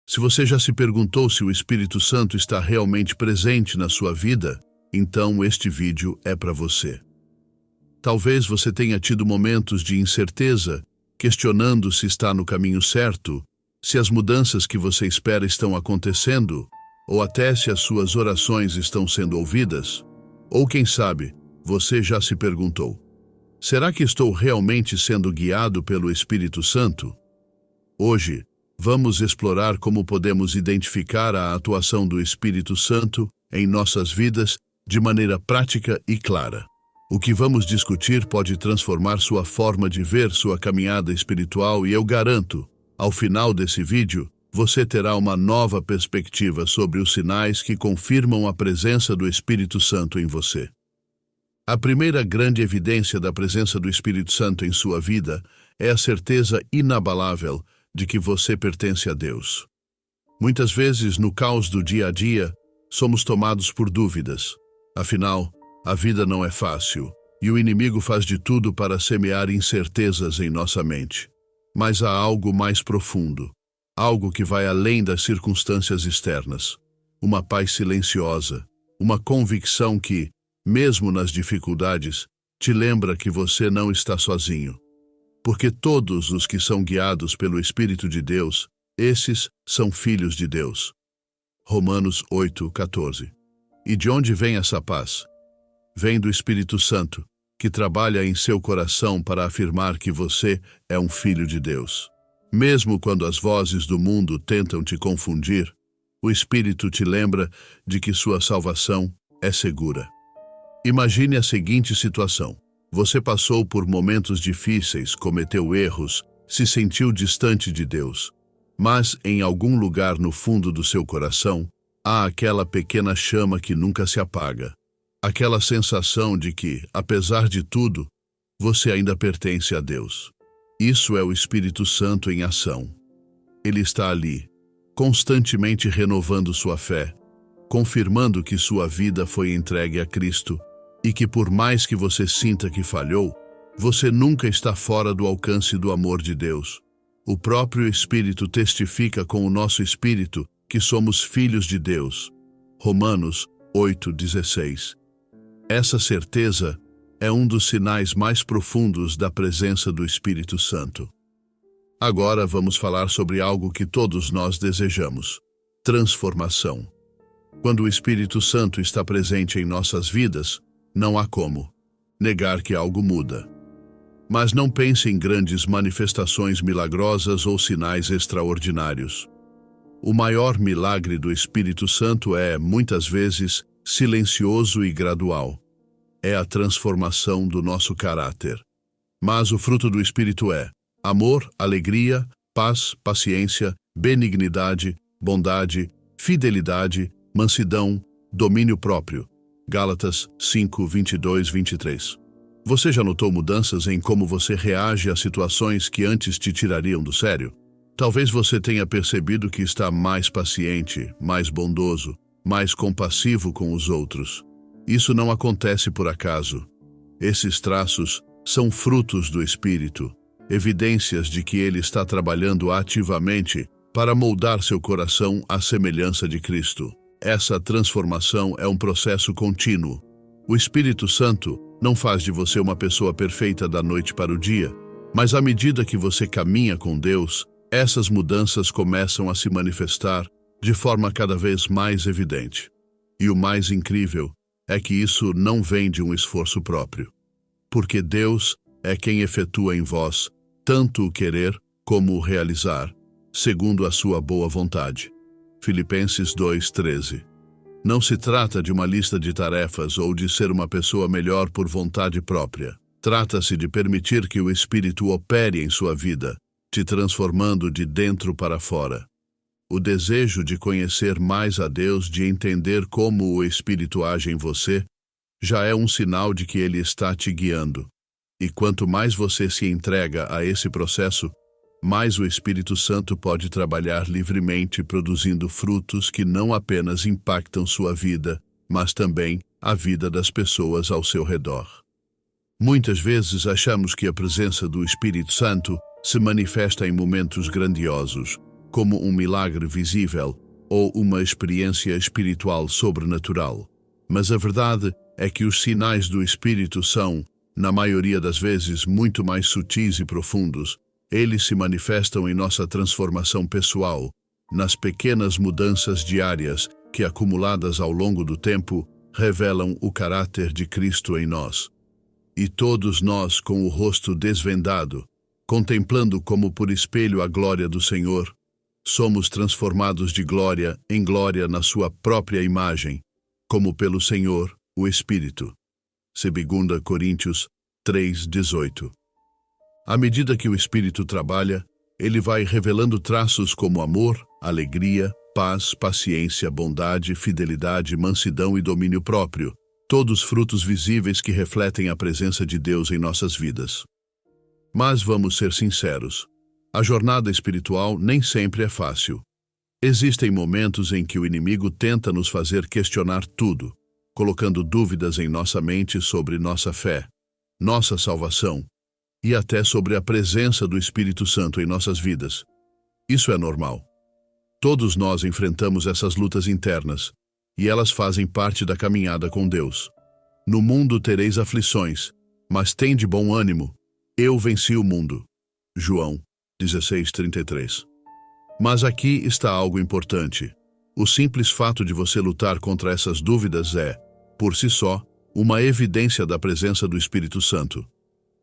Se você já se perguntou se o Espírito Santo está realmente presente na sua vida, então este vídeo é para você. Talvez você tenha tido momentos de incerteza, questionando se está no caminho certo, se as mudanças que você espera estão acontecendo, ou até se as suas orações estão sendo ouvidas. Ou quem sabe, você já se perguntou: será que estou realmente sendo guiado pelo Espírito Santo? Hoje, vamos explorar como podemos identificar a atuação do Espírito Santo em nossas vidas de maneira prática e clara. O que vamos discutir pode transformar sua forma de ver sua caminhada espiritual e eu garanto, ao final desse vídeo, você terá uma nova perspectiva sobre os sinais que confirmam a presença do Espírito Santo em você. A primeira grande evidência da presença do Espírito Santo em sua vida é a certeza inabalável de que você pertence a Deus. Muitas vezes, no caos do dia a dia, somos tomados por dúvidas. Afinal, a vida não é fácil, e o inimigo faz de tudo para semear incertezas em nossa mente. Mas há algo mais profundo, algo que vai além das circunstâncias externas. Uma paz silenciosa, uma convicção que, mesmo nas dificuldades, te lembra que você não está sozinho. Porque todos os que são guiados pelo Espírito de Deus, esses são filhos de Deus. Romanos 8:14. E de onde vem essa paz? Vem do Espírito Santo, que trabalha em seu coração para afirmar que você é um filho de Deus. Mesmo quando as vozes do mundo tentam te confundir, o Espírito te lembra de que sua salvação é segura. Imagine a seguinte situação. Você passou por momentos difíceis, cometeu erros, se sentiu distante de Deus. Mas, em algum lugar no fundo do seu coração, há aquela pequena chama que nunca se apaga. Aquela sensação de que, apesar de tudo, você ainda pertence a Deus. Isso é o Espírito Santo em ação. Ele está ali, constantemente renovando sua fé, confirmando que sua vida foi entregue a Cristo e que por mais que você sinta que falhou, você nunca está fora do alcance do amor de Deus. O próprio Espírito testifica com o nosso espírito que somos filhos de Deus. Romanos 8:16. Essa certeza é um dos sinais mais profundos da presença do Espírito Santo. Agora vamos falar sobre algo que todos nós desejamos: transformação. Quando o Espírito Santo está presente em nossas vidas, não há como negar que algo muda. Mas não pense em grandes manifestações milagrosas ou sinais extraordinários. O maior milagre do Espírito Santo é, muitas vezes, silencioso e gradual. É a transformação do nosso caráter. Mas o fruto do Espírito é amor, alegria, paz, paciência, benignidade, bondade, fidelidade, mansidão, domínio próprio. Gálatas 5:22-23. Você já notou mudanças em como você reage a situações que antes te tirariam do sério? Talvez você tenha percebido que está mais paciente, mais bondoso, mais compassivo com os outros. Isso não acontece por acaso. Esses traços são frutos do Espírito, evidências de que ele está trabalhando ativamente para moldar seu coração à semelhança de Cristo. Essa transformação é um processo contínuo. O Espírito Santo não faz de você uma pessoa perfeita da noite para o dia, mas à medida que você caminha com Deus, essas mudanças começam a se manifestar de forma cada vez mais evidente. E o mais incrível é que isso não vem de um esforço próprio, porque Deus é quem efetua em vós tanto o querer como o realizar, segundo a sua boa vontade. Filipenses 2:13. Não se trata de uma lista de tarefas ou de ser uma pessoa melhor por vontade própria. Trata-se de permitir que o Espírito opere em sua vida, te transformando de dentro para fora. O desejo de conhecer mais a Deus, de entender como o Espírito age em você, já é um sinal de que Ele está te guiando. E quanto mais você se entrega a esse processo, mais o Espírito Santo pode trabalhar livremente, produzindo frutos que não apenas impactam sua vida, mas também a vida das pessoas ao seu redor. Muitas vezes achamos que a presença do Espírito Santo se manifesta em momentos grandiosos, como um milagre visível ou uma experiência espiritual sobrenatural. Mas a verdade é que os sinais do Espírito são, na maioria das vezes, muito mais sutis e profundos. Eles se manifestam em nossa transformação pessoal, nas pequenas mudanças diárias que, acumuladas ao longo do tempo, revelam o caráter de Cristo em nós. E todos nós, com o rosto desvendado, contemplando como por espelho a glória do Senhor, somos transformados de glória em glória na sua própria imagem, como pelo Senhor, o Espírito. 2 Coríntios 3:18. À medida que o Espírito trabalha, ele vai revelando traços como amor, alegria, paz, paciência, bondade, fidelidade, mansidão e domínio próprio, todos frutos visíveis que refletem a presença de Deus em nossas vidas. Mas vamos ser sinceros, a jornada espiritual nem sempre é fácil. Existem momentos em que o inimigo tenta nos fazer questionar tudo, colocando dúvidas em nossa mente sobre nossa fé, nossa salvação e até sobre a presença do Espírito Santo em nossas vidas. Isso é normal. Todos nós enfrentamos essas lutas internas, e elas fazem parte da caminhada com Deus. No mundo tereis aflições, mas tende bom ânimo. Eu venci o mundo. João 16:33. Mas aqui está algo importante. O simples fato de você lutar contra essas dúvidas é, por si só, uma evidência da presença do Espírito Santo.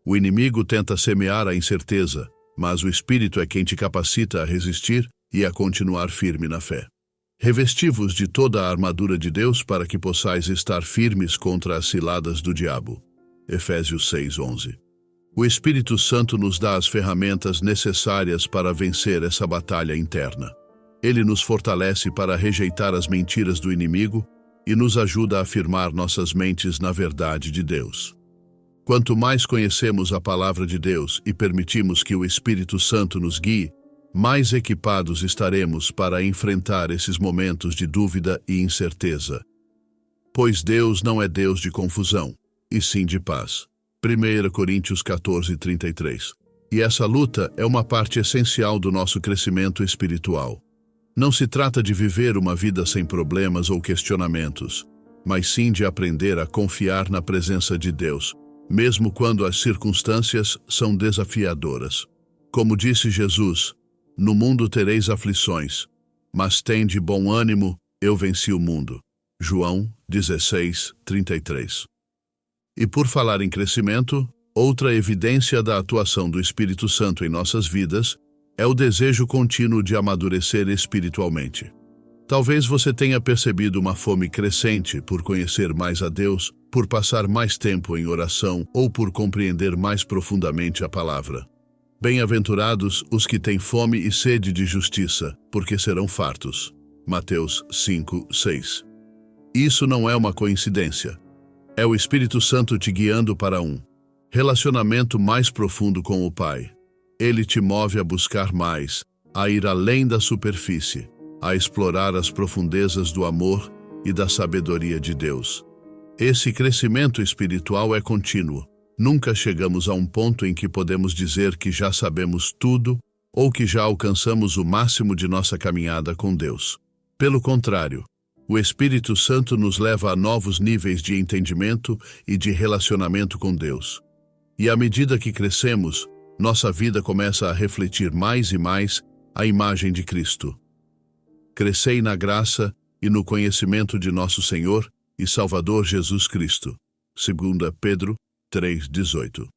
O inimigo tenta semear a incerteza, mas o Espírito é quem te capacita a resistir e a continuar firme na fé. Revesti-vos de toda a armadura de Deus para que possais estar firmes contra as ciladas do diabo. Efésios 6:11. O Espírito Santo nos dá as ferramentas necessárias para vencer essa batalha interna. Ele nos fortalece para rejeitar as mentiras do inimigo e nos ajuda a afirmar nossas mentes na verdade de Deus. Quanto mais conhecemos a palavra de Deus e permitimos que o Espírito Santo nos guie, mais equipados estaremos para enfrentar esses momentos de dúvida e incerteza. Pois Deus não é Deus de confusão, e sim de paz. 1 Coríntios 14:33. E essa luta é uma parte essencial do nosso crescimento espiritual. Não se trata de viver uma vida sem problemas ou questionamentos, mas sim de aprender a confiar na presença de Deus, mesmo quando as circunstâncias são desafiadoras. Como disse Jesus, no mundo tereis aflições, mas tende bom ânimo, eu venci o mundo. João 16:33. E por falar em crescimento, outra evidência da atuação do Espírito Santo em nossas vidas é o desejo contínuo de amadurecer espiritualmente. Talvez você tenha percebido uma fome crescente por conhecer mais a Deus, por passar mais tempo em oração ou por compreender mais profundamente a palavra. Bem-aventurados os que têm fome e sede de justiça, porque serão fartos. Mateus 5:6. Isso não é uma coincidência. É o Espírito Santo te guiando para um relacionamento mais profundo com o Pai. Ele te move a buscar mais, a ir além da superfície, a explorar as profundezas do amor e da sabedoria de Deus. Esse crescimento espiritual é contínuo. Nunca chegamos a um ponto em que podemos dizer que já sabemos tudo ou que já alcançamos o máximo de nossa caminhada com Deus. Pelo contrário, o Espírito Santo nos leva a novos níveis de entendimento e de relacionamento com Deus. E à medida que crescemos, nossa vida começa a refletir mais e mais a imagem de Cristo. Crescei na graça e no conhecimento de nosso Senhor e Salvador Jesus Cristo. 2 Pedro 3:18.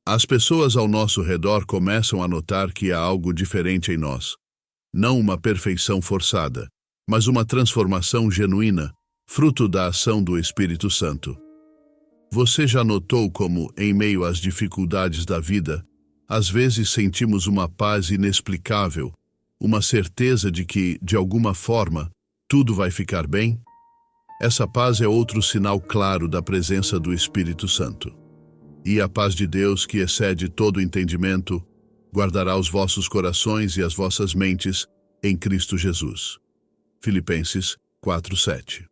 As pessoas ao nosso redor começam a notar que há algo diferente em nós. Não uma perfeição forçada, mas uma transformação genuína, fruto da ação do Espírito Santo. Você já notou como, em meio às dificuldades da vida, às vezes sentimos uma paz inexplicável, uma certeza de que, de alguma forma, tudo vai ficar bem? Essa paz é outro sinal claro da presença do Espírito Santo. E a paz de Deus, que excede todo entendimento, guardará os vossos corações e as vossas mentes em Cristo Jesus. Filipenses 4:7.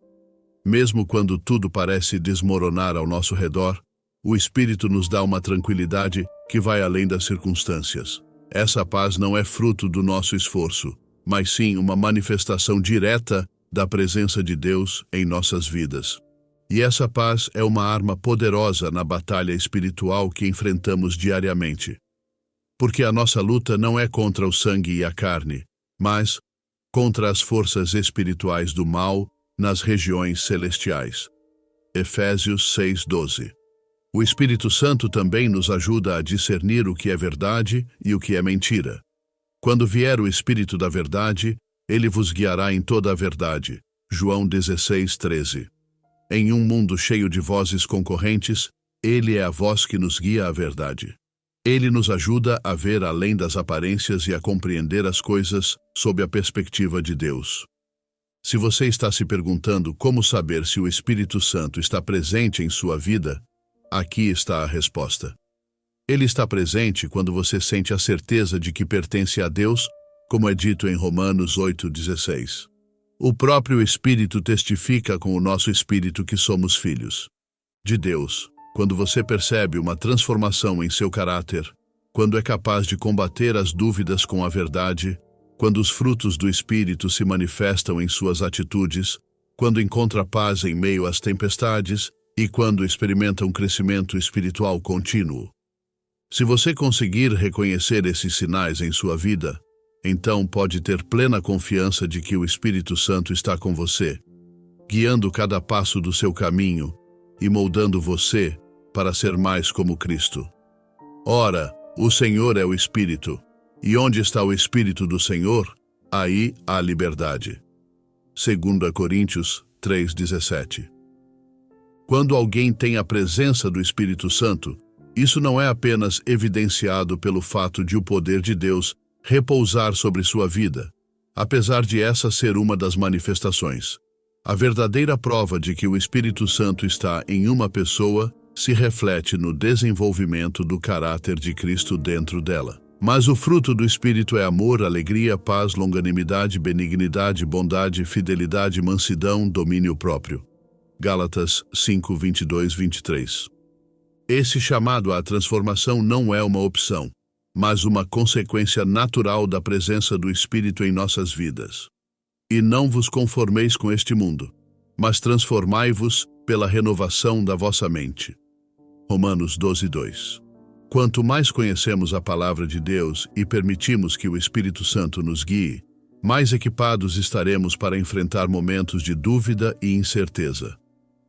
Mesmo quando tudo parece desmoronar ao nosso redor, o Espírito nos dá uma tranquilidade que vai além das circunstâncias. Essa paz não é fruto do nosso esforço, mas sim uma manifestação direta da presença de Deus em nossas vidas. E essa paz é uma arma poderosa na batalha espiritual que enfrentamos diariamente. Porque a nossa luta não é contra o sangue e a carne, mas contra as forças espirituais do mal nas regiões celestiais. Efésios 6:12. O Espírito Santo também nos ajuda a discernir o que é verdade e o que é mentira. Quando vier o Espírito da verdade, ele vos guiará em toda a verdade. João 16:13. Em um mundo cheio de vozes concorrentes, ele é a voz que nos guia à verdade. Ele nos ajuda a ver além das aparências e a compreender as coisas sob a perspectiva de Deus. Se você está se perguntando como saber se o Espírito Santo está presente em sua vida, aqui está a resposta. Ele está presente quando você sente a certeza de que pertence a Deus, como é dito em Romanos 8:16. O próprio Espírito testifica com o nosso espírito que somos filhos de Deus. Quando você percebe uma transformação em seu caráter, quando é capaz de combater as dúvidas com a verdade, quando os frutos do Espírito se manifestam em suas atitudes, quando encontra paz em meio às tempestades e quando experimenta um crescimento espiritual contínuo. Se você conseguir reconhecer esses sinais em sua vida, então pode ter plena confiança de que o Espírito Santo está com você, guiando cada passo do seu caminho e moldando você para ser mais como Cristo. Ora, o Senhor é o Espírito, e onde está o Espírito do Senhor, aí há liberdade. 2 Coríntios 3:17. Quando alguém tem a presença do Espírito Santo, isso não é apenas evidenciado pelo fato de o poder de Deus repousar sobre sua vida, apesar de essa ser uma das manifestações. A verdadeira prova de que o Espírito Santo está em uma pessoa se reflete no desenvolvimento do caráter de Cristo dentro dela. Mas o fruto do Espírito é amor, alegria, paz, longanimidade, benignidade, bondade, fidelidade, mansidão, domínio próprio. Gálatas 5:22-23. Esse chamado à transformação não é uma opção, mas uma consequência natural da presença do Espírito em nossas vidas. E não vos conformeis com este mundo, mas transformai-vos pela renovação da vossa mente. Romanos 12:2. Quanto mais conhecemos a palavra de Deus e permitimos que o Espírito Santo nos guie, mais equipados estaremos para enfrentar momentos de dúvida e incerteza.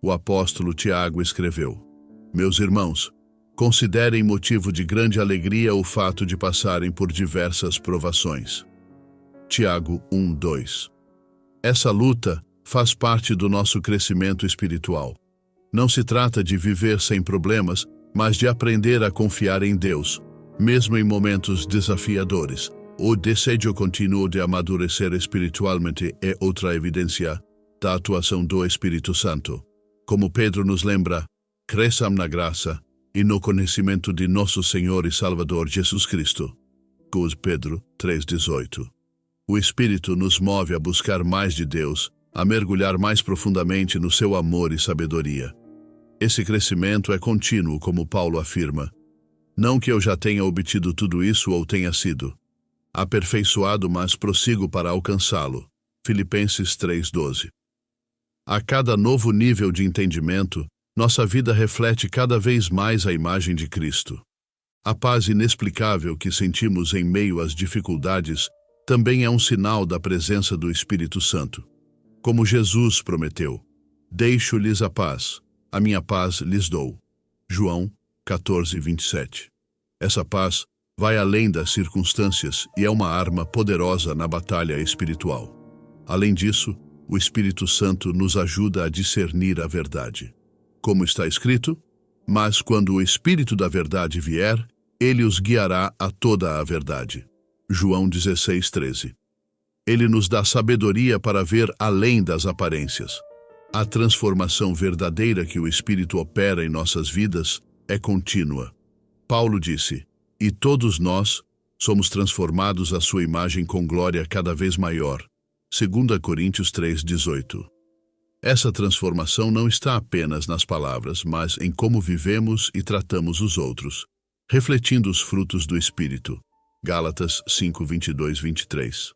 O apóstolo Tiago escreveu: Meus irmãos, considerem motivo de grande alegria o fato de passarem por diversas provações. Tiago 1:2. Essa luta faz parte do nosso crescimento espiritual. Não se trata de viver sem problemas, mas de aprender a confiar em Deus, mesmo em momentos desafiadores. O desejo contínuo de amadurecer espiritualmente é outra evidência da atuação do Espírito Santo. Como Pedro nos lembra, cresçam na graça e no conhecimento de nosso Senhor e Salvador Jesus Cristo. Pedro 3:18. O Espírito nos move a buscar mais de Deus, a mergulhar mais profundamente no seu amor e sabedoria. Esse crescimento é contínuo, como Paulo afirma. Não que eu já tenha obtido tudo isso ou tenha sido aperfeiçoado, mas prossigo para alcançá-lo. Filipenses 3:12. A cada novo nível de entendimento, nossa vida reflete cada vez mais a imagem de Cristo. A paz inexplicável que sentimos em meio às dificuldades também é um sinal da presença do Espírito Santo. Como Jesus prometeu: Deixo-lhes a paz, a minha paz lhes dou. João 14:27. Essa paz vai além das circunstâncias e é uma arma poderosa na batalha espiritual. Além disso, o Espírito Santo nos ajuda a discernir a verdade. Como está escrito: Mas quando o Espírito da verdade vier, ele os guiará a toda a verdade. João 16:13. Ele nos dá sabedoria para ver além das aparências. A transformação verdadeira que o Espírito opera em nossas vidas é contínua. Paulo disse: E todos nós somos transformados à sua imagem com glória cada vez maior. 2 Coríntios 3:18. Essa transformação não está apenas nas palavras, mas em como vivemos e tratamos os outros, refletindo os frutos do Espírito. Gálatas 5, 22, 23.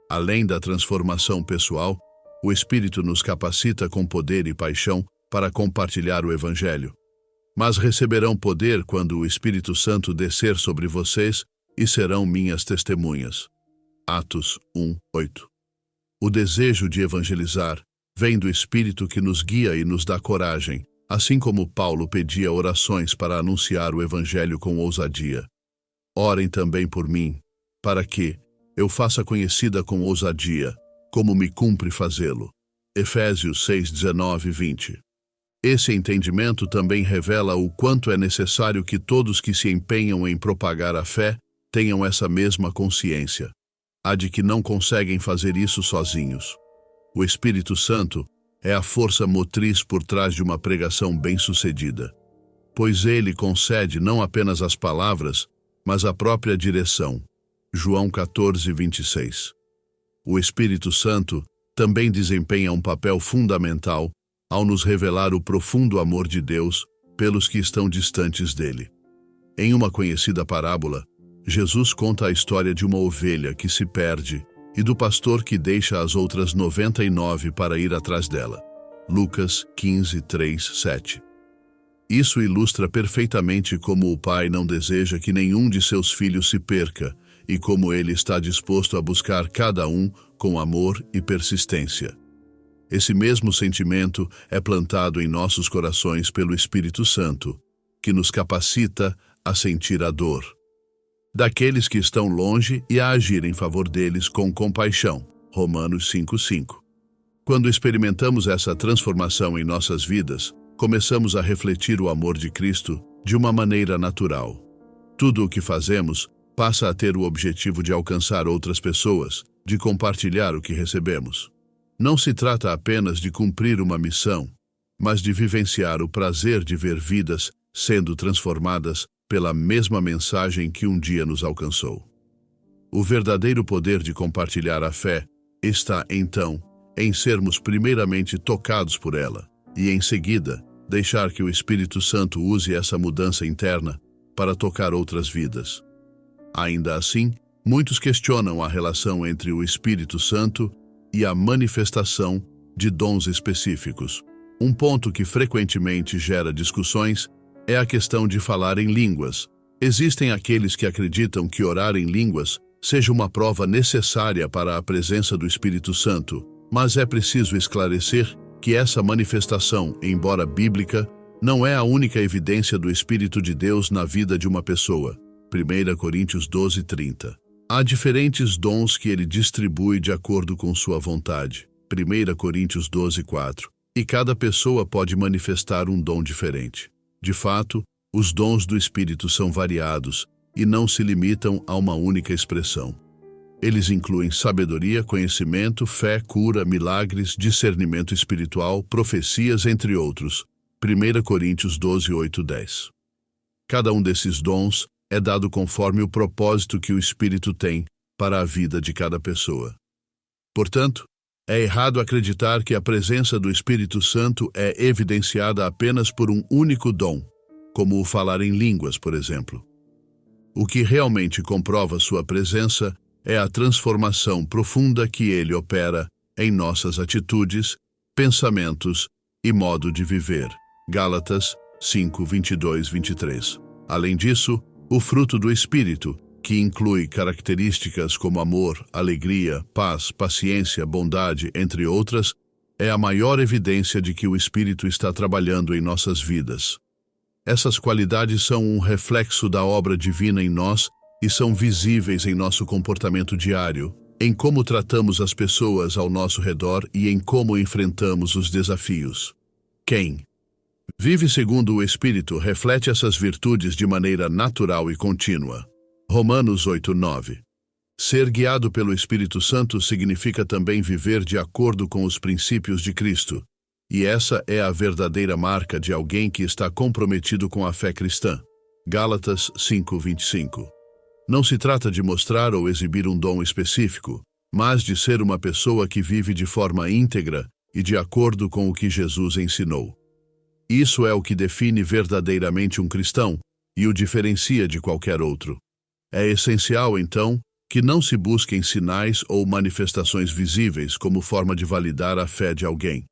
Além da transformação pessoal, o Espírito nos capacita com poder e paixão para compartilhar o Evangelho. Mas receberão poder quando o Espírito Santo descer sobre vocês e serão minhas testemunhas. Atos 1, 8. O desejo de evangelizar vem do Espírito que nos guia e nos dá coragem, assim como Paulo pedia orações para anunciar o Evangelho com ousadia. Orem também por mim, para que eu faça conhecida com ousadia, como me cumpre fazê-lo. Efésios 6, 19 e 20. Esse entendimento também revela o quanto é necessário que todos que se empenham em propagar a fé tenham essa mesma consciência, a de que não conseguem fazer isso sozinhos. O Espírito Santo é a força motriz por trás de uma pregação bem-sucedida, pois ele concede não apenas as palavras, mas a própria direção. João 14, 26. O Espírito Santo também desempenha um papel fundamental ao nos revelar o profundo amor de Deus pelos que estão distantes dele. Em uma conhecida parábola, Jesus conta a história de uma ovelha que se perde e do pastor que deixa as outras 99 para ir atrás dela. Lucas 15, 3, 7. Isso ilustra perfeitamente como o Pai não deseja que nenhum de seus filhos se perca e como ele está disposto a buscar cada um com amor e persistência. Esse mesmo sentimento é plantado em nossos corações pelo Espírito Santo, que nos capacita a sentir a dor daqueles que estão longe e a agir em favor deles com compaixão. Romanos 5:5. Quando experimentamos essa transformação em nossas vidas, começamos a refletir o amor de Cristo de uma maneira natural. Tudo o que fazemos passa a ter o objetivo de alcançar outras pessoas, de compartilhar o que recebemos. Não se trata apenas de cumprir uma missão, mas de vivenciar o prazer de ver vidas sendo transformadas pela mesma mensagem que um dia nos alcançou. O verdadeiro poder de compartilhar a fé está, então, em sermos primeiramente tocados por ela e, em seguida, deixar que o Espírito Santo use essa mudança interna para tocar outras vidas. Ainda assim, muitos questionam a relação entre o Espírito Santo e a manifestação de dons específicos. Um ponto que frequentemente gera discussões é a questão de falar em línguas. Existem aqueles que acreditam que orar em línguas seja uma prova necessária para a presença do Espírito Santo, mas é preciso esclarecer que essa manifestação, embora bíblica, não é a única evidência do Espírito de Deus na vida de uma pessoa. 1 Coríntios 12, 30. Há diferentes dons que ele distribui de acordo com sua vontade. 1 Coríntios 12, 4. E cada pessoa pode manifestar um dom diferente. De fato, os dons do Espírito são variados e não se limitam a uma única expressão. Eles incluem sabedoria, conhecimento, fé, cura, milagres, discernimento espiritual, profecias, entre outros. 1 Coríntios 12, 8, 10. Cada um desses dons é dado conforme o propósito que o Espírito tem para a vida de cada pessoa. Portanto, é errado acreditar que a presença do Espírito Santo é evidenciada apenas por um único dom, como o falar em línguas, por exemplo. O que realmente comprova sua presença é a transformação profunda que ele opera em nossas atitudes, pensamentos e modo de viver. Gálatas 5, 22, 23. Além disso, o fruto do Espírito, que inclui características como amor, alegria, paz, paciência, bondade, entre outras, é a maior evidência de que o Espírito está trabalhando em nossas vidas. Essas qualidades são um reflexo da obra divina em nós e são visíveis em nosso comportamento diário, em como tratamos as pessoas ao nosso redor e em como enfrentamos os desafios. Quem vive segundo o Espírito reflete essas virtudes de maneira natural e contínua. Romanos 8, 9. Ser guiado pelo Espírito Santo significa também viver de acordo com os princípios de Cristo, e essa é a verdadeira marca de alguém que está comprometido com a fé cristã. Gálatas 5, 25. Não se trata de mostrar ou exibir um dom específico, mas de ser uma pessoa que vive de forma íntegra e de acordo com o que Jesus ensinou. Isso é o que define verdadeiramente um cristão e o diferencia de qualquer outro. É essencial, então, que não se busquem sinais ou manifestações visíveis como forma de validar a fé de alguém,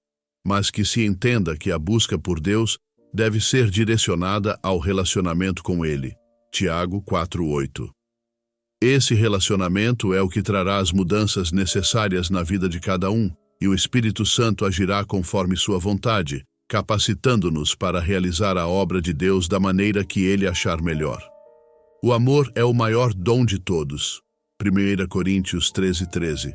mas que se entenda que a busca por Deus deve ser direcionada ao relacionamento com Ele. Tiago 4:8. Esse relacionamento é o que trará as mudanças necessárias na vida de cada um, e o Espírito Santo agirá conforme sua vontade, capacitando-nos para realizar a obra de Deus da maneira que Ele achar melhor. O amor é o maior dom de todos. 1 Coríntios 13:13.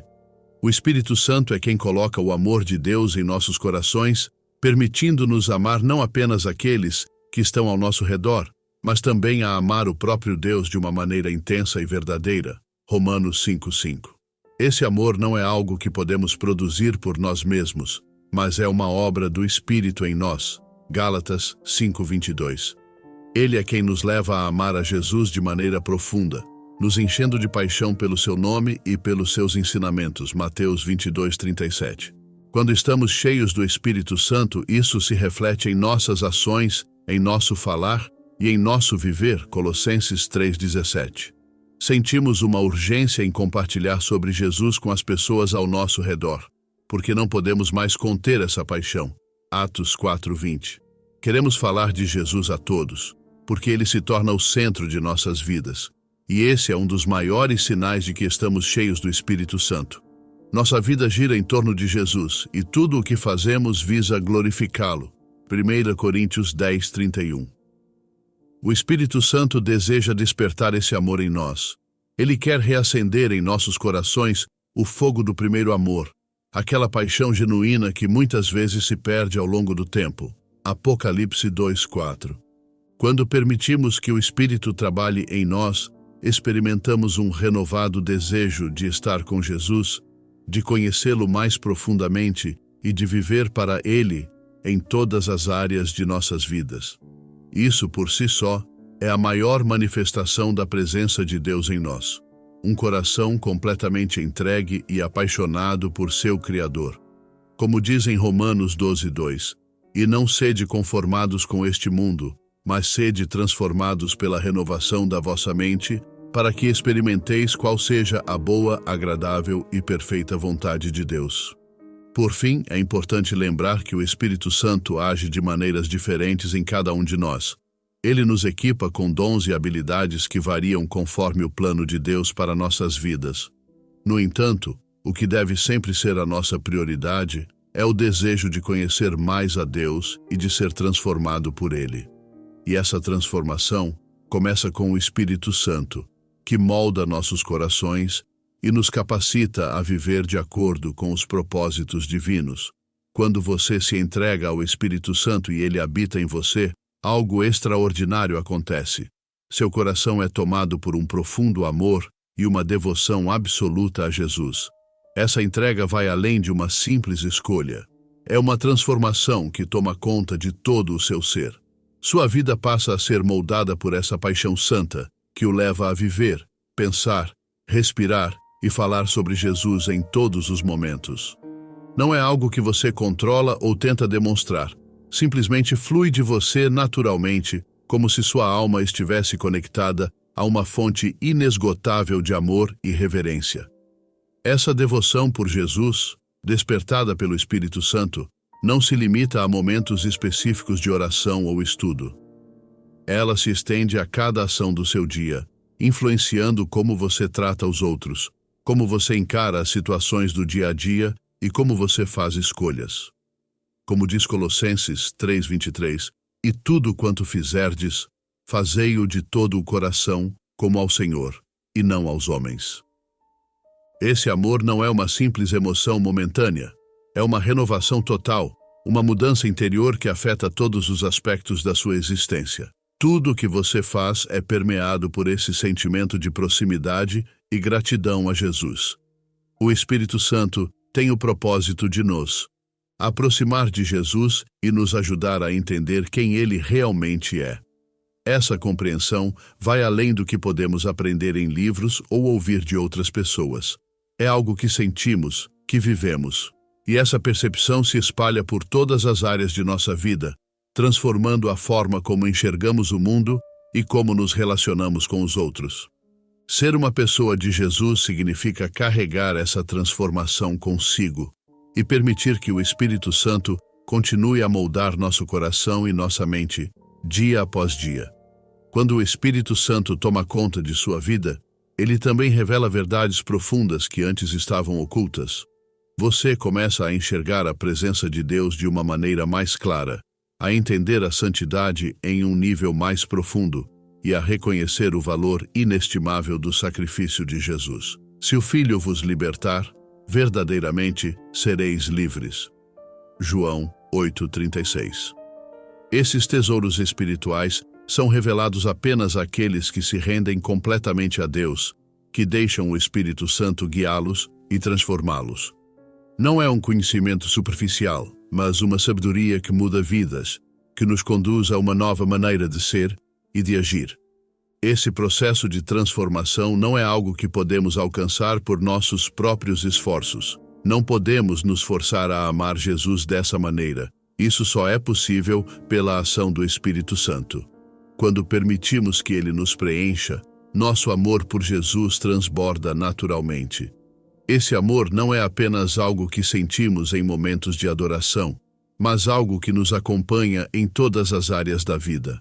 O Espírito Santo é quem coloca o amor de Deus em nossos corações, permitindo-nos amar não apenas aqueles que estão ao nosso redor, mas também a amar o próprio Deus de uma maneira intensa e verdadeira. Romanos 5:5. Esse amor não é algo que podemos produzir por nós mesmos, mas é uma obra do Espírito em nós. Gálatas 5:22. Ele é quem nos leva a amar a Jesus de maneira profunda, nos enchendo de paixão pelo seu nome e pelos seus ensinamentos. Mateus 22:37. Quando estamos cheios do Espírito Santo, isso se reflete em nossas ações, em nosso falar e em nosso viver. Colossenses 3:17. Sentimos uma urgência em compartilhar sobre Jesus com as pessoas ao nosso redor, porque não podemos mais conter essa paixão. Atos 4:20. Queremos falar de Jesus a todos, porque ele se torna o centro de nossas vidas. E esse é um dos maiores sinais de que estamos cheios do Espírito Santo. Nossa vida gira em torno de Jesus, e tudo o que fazemos visa glorificá-lo. 1 Coríntios 10:31. O Espírito Santo deseja despertar esse amor em nós. Ele quer reacender em nossos corações o fogo do primeiro amor, aquela paixão genuína que muitas vezes se perde ao longo do tempo. Apocalipse 2:4. Quando permitimos que o Espírito trabalhe em nós, experimentamos um renovado desejo de estar com Jesus, de conhecê-lo mais profundamente e de viver para Ele em todas as áreas de nossas vidas. Isso, por si só, é a maior manifestação da presença de Deus em nós. Um coração completamente entregue e apaixonado por seu Criador. Como diz em Romanos 12:2, e não sede conformados com este mundo, mas sede transformados pela renovação da vossa mente, para que experimenteis qual seja a boa, agradável e perfeita vontade de Deus. Por fim, é importante lembrar que o Espírito Santo age de maneiras diferentes em cada um de nós. Ele nos equipa com dons e habilidades que variam conforme o plano de Deus para nossas vidas. No entanto, o que deve sempre ser a nossa prioridade é o desejo de conhecer mais a Deus e de ser transformado por Ele. E essa transformação começa com o Espírito Santo, que molda nossos corações e nos capacita a viver de acordo com os propósitos divinos. Quando você se entrega ao Espírito Santo e ele habita em você, algo extraordinário acontece. Seu coração é tomado por um profundo amor e uma devoção absoluta a Jesus. Essa entrega vai além de uma simples escolha. É uma transformação que toma conta de todo o seu ser. Sua vida passa a ser moldada por essa paixão santa, que o leva a viver, pensar, respirar e falar sobre Jesus em todos os momentos. Não é algo que você controla ou tenta demonstrar. Simplesmente flui de você naturalmente, como se sua alma estivesse conectada a uma fonte inesgotável de amor e reverência. Essa devoção por Jesus, despertada pelo Espírito Santo, não se limita a momentos específicos de oração ou estudo. Ela se estende a cada ação do seu dia, influenciando como você trata os outros, como você encara as situações do dia a dia e como você faz escolhas. Como diz Colossenses 3:23, e tudo quanto fizerdes, fazei-o de todo o coração, como ao Senhor, e não aos homens. Esse amor não é uma simples emoção momentânea, é uma renovação total, uma mudança interior que afeta todos os aspectos da sua existência. Tudo o que você faz é permeado por esse sentimento de proximidade e gratidão a Jesus. O Espírito Santo tem o propósito de nos aproximar de Jesus e nos ajudar a entender quem Ele realmente é. Essa compreensão vai além do que podemos aprender em livros ou ouvir de outras pessoas. É algo que sentimos, que vivemos. E essa percepção se espalha por todas as áreas de nossa vida, transformando a forma como enxergamos o mundo e como nos relacionamos com os outros. Ser uma pessoa de Jesus significa carregar essa transformação consigo e permitir que o Espírito Santo continue a moldar nosso coração e nossa mente, dia após dia. Quando o Espírito Santo toma conta de sua vida, ele também revela verdades profundas que antes estavam ocultas. Você começa a enxergar a presença de Deus de uma maneira mais clara, a entender a santidade em um nível mais profundo e a reconhecer o valor inestimável do sacrifício de Jesus. Se o Filho vos libertar, verdadeiramente sereis livres. João 8,36. Esses tesouros espirituais são revelados apenas àqueles que se rendem completamente a Deus, que deixam o Espírito Santo guiá-los e transformá-los. Não é um conhecimento superficial, mas uma sabedoria que muda vidas, que nos conduz a uma nova maneira de ser e de agir. Esse processo de transformação não é algo que podemos alcançar por nossos próprios esforços. Não podemos nos forçar a amar Jesus dessa maneira. Isso só é possível pela ação do Espírito Santo. Quando permitimos que ele nos preencha, nosso amor por Jesus transborda naturalmente. Esse amor não é apenas algo que sentimos em momentos de adoração, mas algo que nos acompanha em todas as áreas da vida.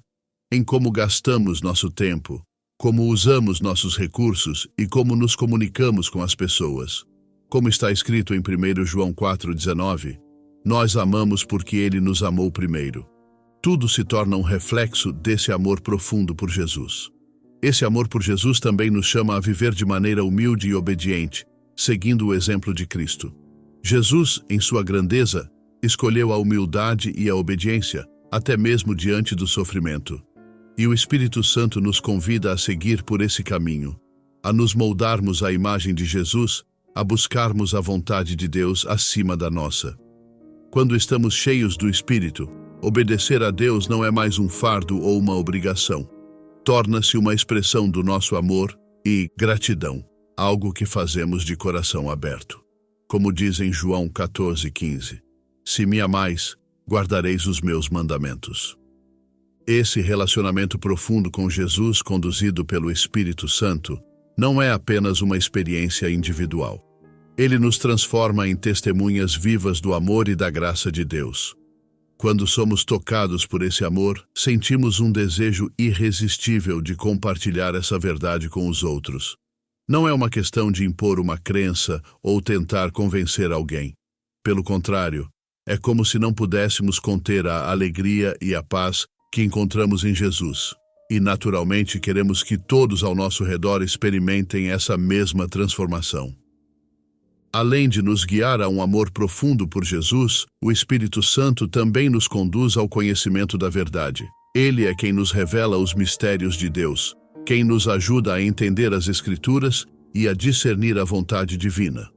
Em como gastamos nosso tempo, como usamos nossos recursos e como nos comunicamos com as pessoas. Como está escrito em 1 João 4,19, nós amamos porque ele nos amou primeiro. Tudo se torna um reflexo desse amor profundo por Jesus. Esse amor por Jesus também nos chama a viver de maneira humilde e obediente, seguindo o exemplo de Cristo. Jesus, em sua grandeza, escolheu a humildade e a obediência, até mesmo diante do sofrimento. E o Espírito Santo nos convida a seguir por esse caminho, a nos moldarmos à imagem de Jesus, a buscarmos a vontade de Deus acima da nossa. Quando estamos cheios do Espírito, obedecer a Deus não é mais um fardo ou uma obrigação. Torna-se uma expressão do nosso amor e gratidão, algo que fazemos de coração aberto. Como diz em João 14,15, se me amais, guardareis os meus mandamentos. Esse relacionamento profundo com Jesus, conduzido pelo Espírito Santo, não é apenas uma experiência individual. Ele nos transforma em testemunhas vivas do amor e da graça de Deus. Quando somos tocados por esse amor, sentimos um desejo irresistível de compartilhar essa verdade com os outros. Não é uma questão de impor uma crença ou tentar convencer alguém. Pelo contrário, é como se não pudéssemos conter a alegria e a paz que encontramos em Jesus. E naturalmente queremos que todos ao nosso redor experimentem essa mesma transformação. Além de nos guiar a um amor profundo por Jesus, o Espírito Santo também nos conduz ao conhecimento da verdade. Ele é quem nos revela os mistérios de Deus, quem nos ajuda a entender as Escrituras e a discernir a vontade divina.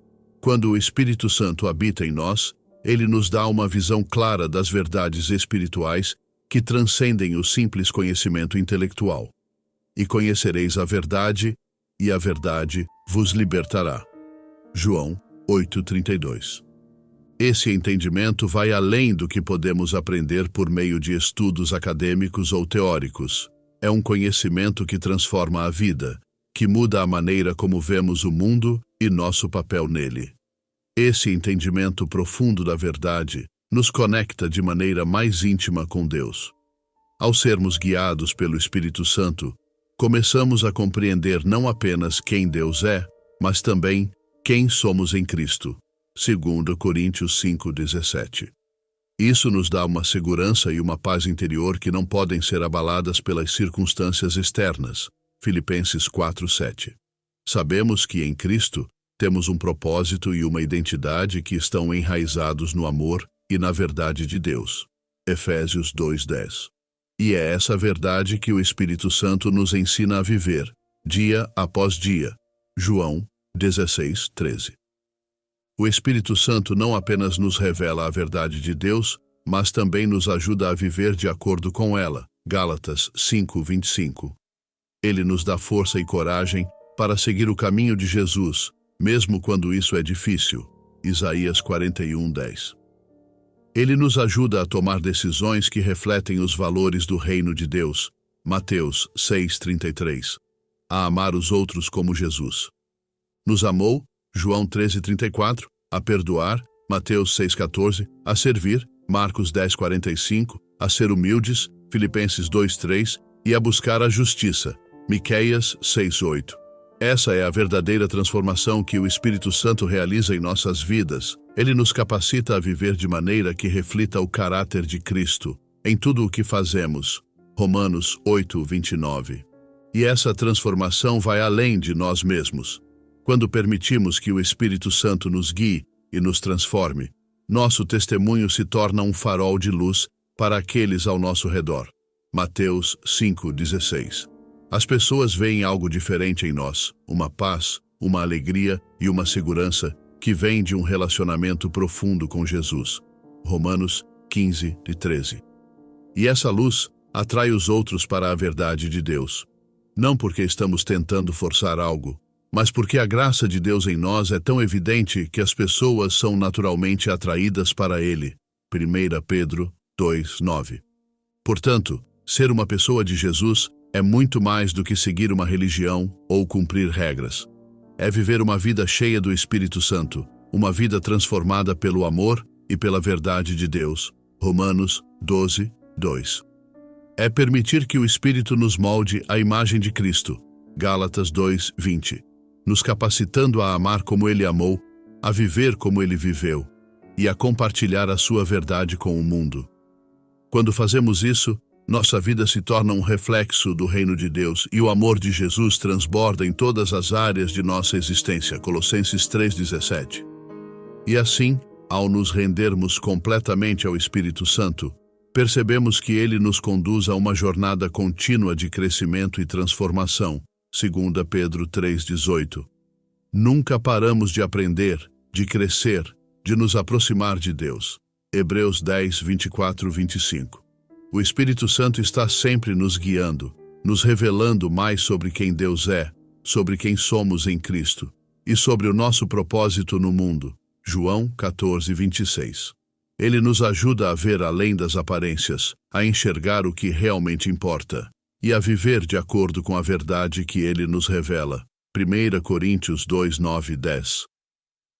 Quando o Espírito Santo habita em nós, ele nos dá uma visão clara das verdades espirituais que transcendem o simples conhecimento intelectual. E conhecereis a verdade, e a verdade vos libertará. João 8,32. Esse entendimento vai além do que podemos aprender por meio de estudos acadêmicos ou teóricos. É um conhecimento que transforma a vida, que muda a maneira como vemos o mundo e nosso papel nele. Esse entendimento profundo da verdade nos conecta de maneira mais íntima com Deus. Ao sermos guiados pelo Espírito Santo, começamos a compreender não apenas quem Deus é, mas também quem somos em Cristo. 2 Coríntios 5,17. Isso nos dá uma segurança e uma paz interior que não podem ser abaladas pelas circunstâncias externas. Filipenses 4,7. Sabemos que em Cristo temos um propósito e uma identidade que estão enraizados no amor e na verdade de Deus. Efésios 2,10. E é essa verdade que o Espírito Santo nos ensina a viver, dia após dia. João 16,13. O Espírito Santo não apenas nos revela a verdade de Deus, mas também nos ajuda a viver de acordo com ela. Gálatas 5,25. Ele nos dá força e coragem para seguir o caminho de Jesus, mesmo quando isso é difícil. Isaías 41:10. Ele nos ajuda a tomar decisões que refletem os valores do reino de Deus. Mateus 6:33. a amar os outros como Jesus nos amou, João 13:34, a perdoar, Mateus 6:14, a servir, Marcos 10:45, a ser humildes, Filipenses 2:3, e a buscar a justiça, Miqueias 6:8. Essa é a verdadeira transformação que o Espírito Santo realiza em nossas vidas. Ele nos capacita a viver de maneira que reflita o caráter de Cristo em tudo o que fazemos, Romanos 8:29. E essa transformação vai além de nós mesmos. Quando permitimos que o Espírito Santo nos guie e nos transforme, nosso testemunho se torna um farol de luz para aqueles ao nosso redor. Mateus 5:16. As pessoas veem algo diferente em nós, uma paz, uma alegria e uma segurança que vem de um relacionamento profundo com Jesus. Romanos 15:13. E essa luz atrai os outros para a verdade de Deus. Não porque estamos tentando forçar algo, mas porque a graça de Deus em nós é tão evidente que as pessoas são naturalmente atraídas para Ele. 1 Pedro 2:9. Portanto, ser uma pessoa de Jesus é muito mais do que seguir uma religião ou cumprir regras. É viver uma vida cheia do Espírito Santo, uma vida transformada pelo amor e pela verdade de Deus. Romanos 12:2. É permitir que o Espírito nos molde à imagem de Cristo. Gálatas 2:20. Nos capacitando a amar como Ele amou, a viver como Ele viveu e a compartilhar a sua verdade com o mundo. Quando fazemos isso, nossa vida se torna um reflexo do reino de Deus e o amor de Jesus transborda em todas as áreas de nossa existência. Colossenses 3:17. E assim, ao nos rendermos completamente ao Espírito Santo, percebemos que Ele nos conduz a uma jornada contínua de crescimento e transformação. 2 Pedro 3:18. Nunca paramos de aprender, de crescer, de nos aproximar de Deus. Hebreus 10:24-25. O Espírito Santo está sempre nos guiando, nos revelando mais sobre quem Deus é, sobre quem somos em Cristo e sobre o nosso propósito no mundo. João 14:26. Ele nos ajuda a ver além das aparências, a enxergar o que realmente importa e a viver de acordo com a verdade que Ele nos revela. 1 Coríntios 2:9 e 10.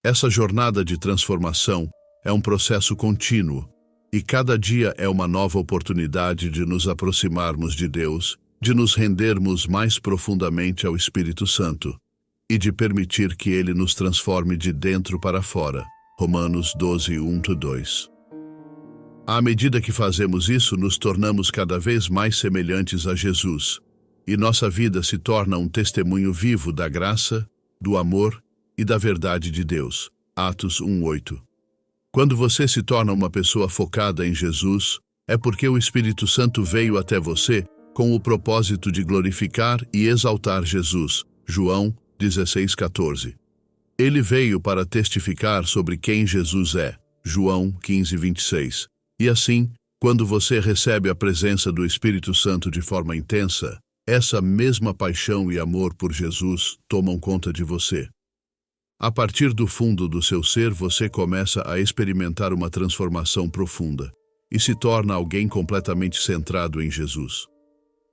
Essa jornada de transformação é um processo contínuo, e cada dia é uma nova oportunidade de nos aproximarmos de Deus, de nos rendermos mais profundamente ao Espírito Santo e de permitir que Ele nos transforme de dentro para fora. Romanos 12:1-2. À medida que fazemos isso, nos tornamos cada vez mais semelhantes a Jesus, e nossa vida se torna um testemunho vivo da graça, do amor e da verdade de Deus. Atos 1:8. Quando você se torna uma pessoa focada em Jesus, é porque o Espírito Santo veio até você com o propósito de glorificar e exaltar Jesus. João 16:14. Ele veio para testificar sobre quem Jesus é. João 15:26. E assim, quando você recebe a presença do Espírito Santo de forma intensa, essa mesma paixão e amor por Jesus tomam conta de você. A partir do fundo do seu ser, você começa a experimentar uma transformação profunda e se torna alguém completamente centrado em Jesus.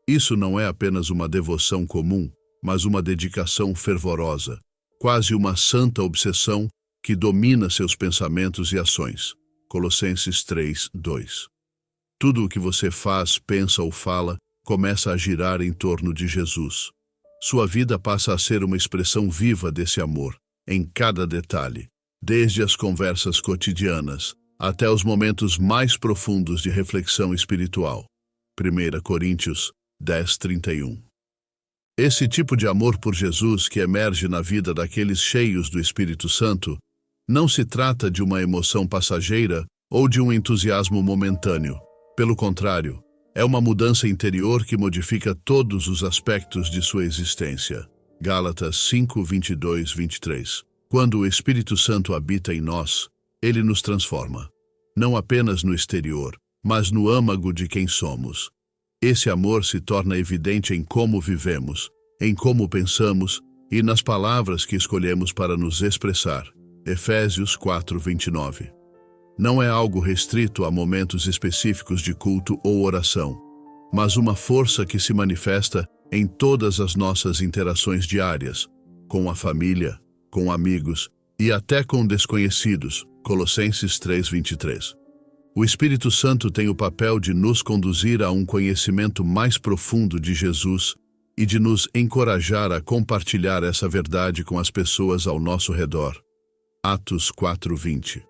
Isso não é apenas uma devoção comum, mas uma dedicação fervorosa, quase uma santa obsessão que domina seus pensamentos e ações. Colossenses 3:2. Tudo o que você faz, pensa ou fala começa a girar em torno de Jesus. Sua vida passa a ser uma expressão viva desse amor, em cada detalhe, desde as conversas cotidianas até os momentos mais profundos de reflexão espiritual. 1 Coríntios 10:31. Esse tipo de amor por Jesus que emerge na vida daqueles cheios do Espírito Santo não se trata de uma emoção passageira ou de um entusiasmo momentâneo. Pelo contrário, é uma mudança interior que modifica todos os aspectos de sua existência. Gálatas 5:22-23. Quando o Espírito Santo habita em nós, ele nos transforma, não apenas no exterior, mas no âmago de quem somos. Esse amor se torna evidente em como vivemos, em como pensamos e nas palavras que escolhemos para nos expressar. Efésios 4:29. Não é algo restrito a momentos específicos de culto ou oração, mas uma força que se manifesta em todas as nossas interações diárias, com a família, com amigos e até com desconhecidos. Colossenses 3:23. O Espírito Santo tem o papel de nos conduzir a um conhecimento mais profundo de Jesus e de nos encorajar a compartilhar essa verdade com as pessoas ao nosso redor. Atos 4:20.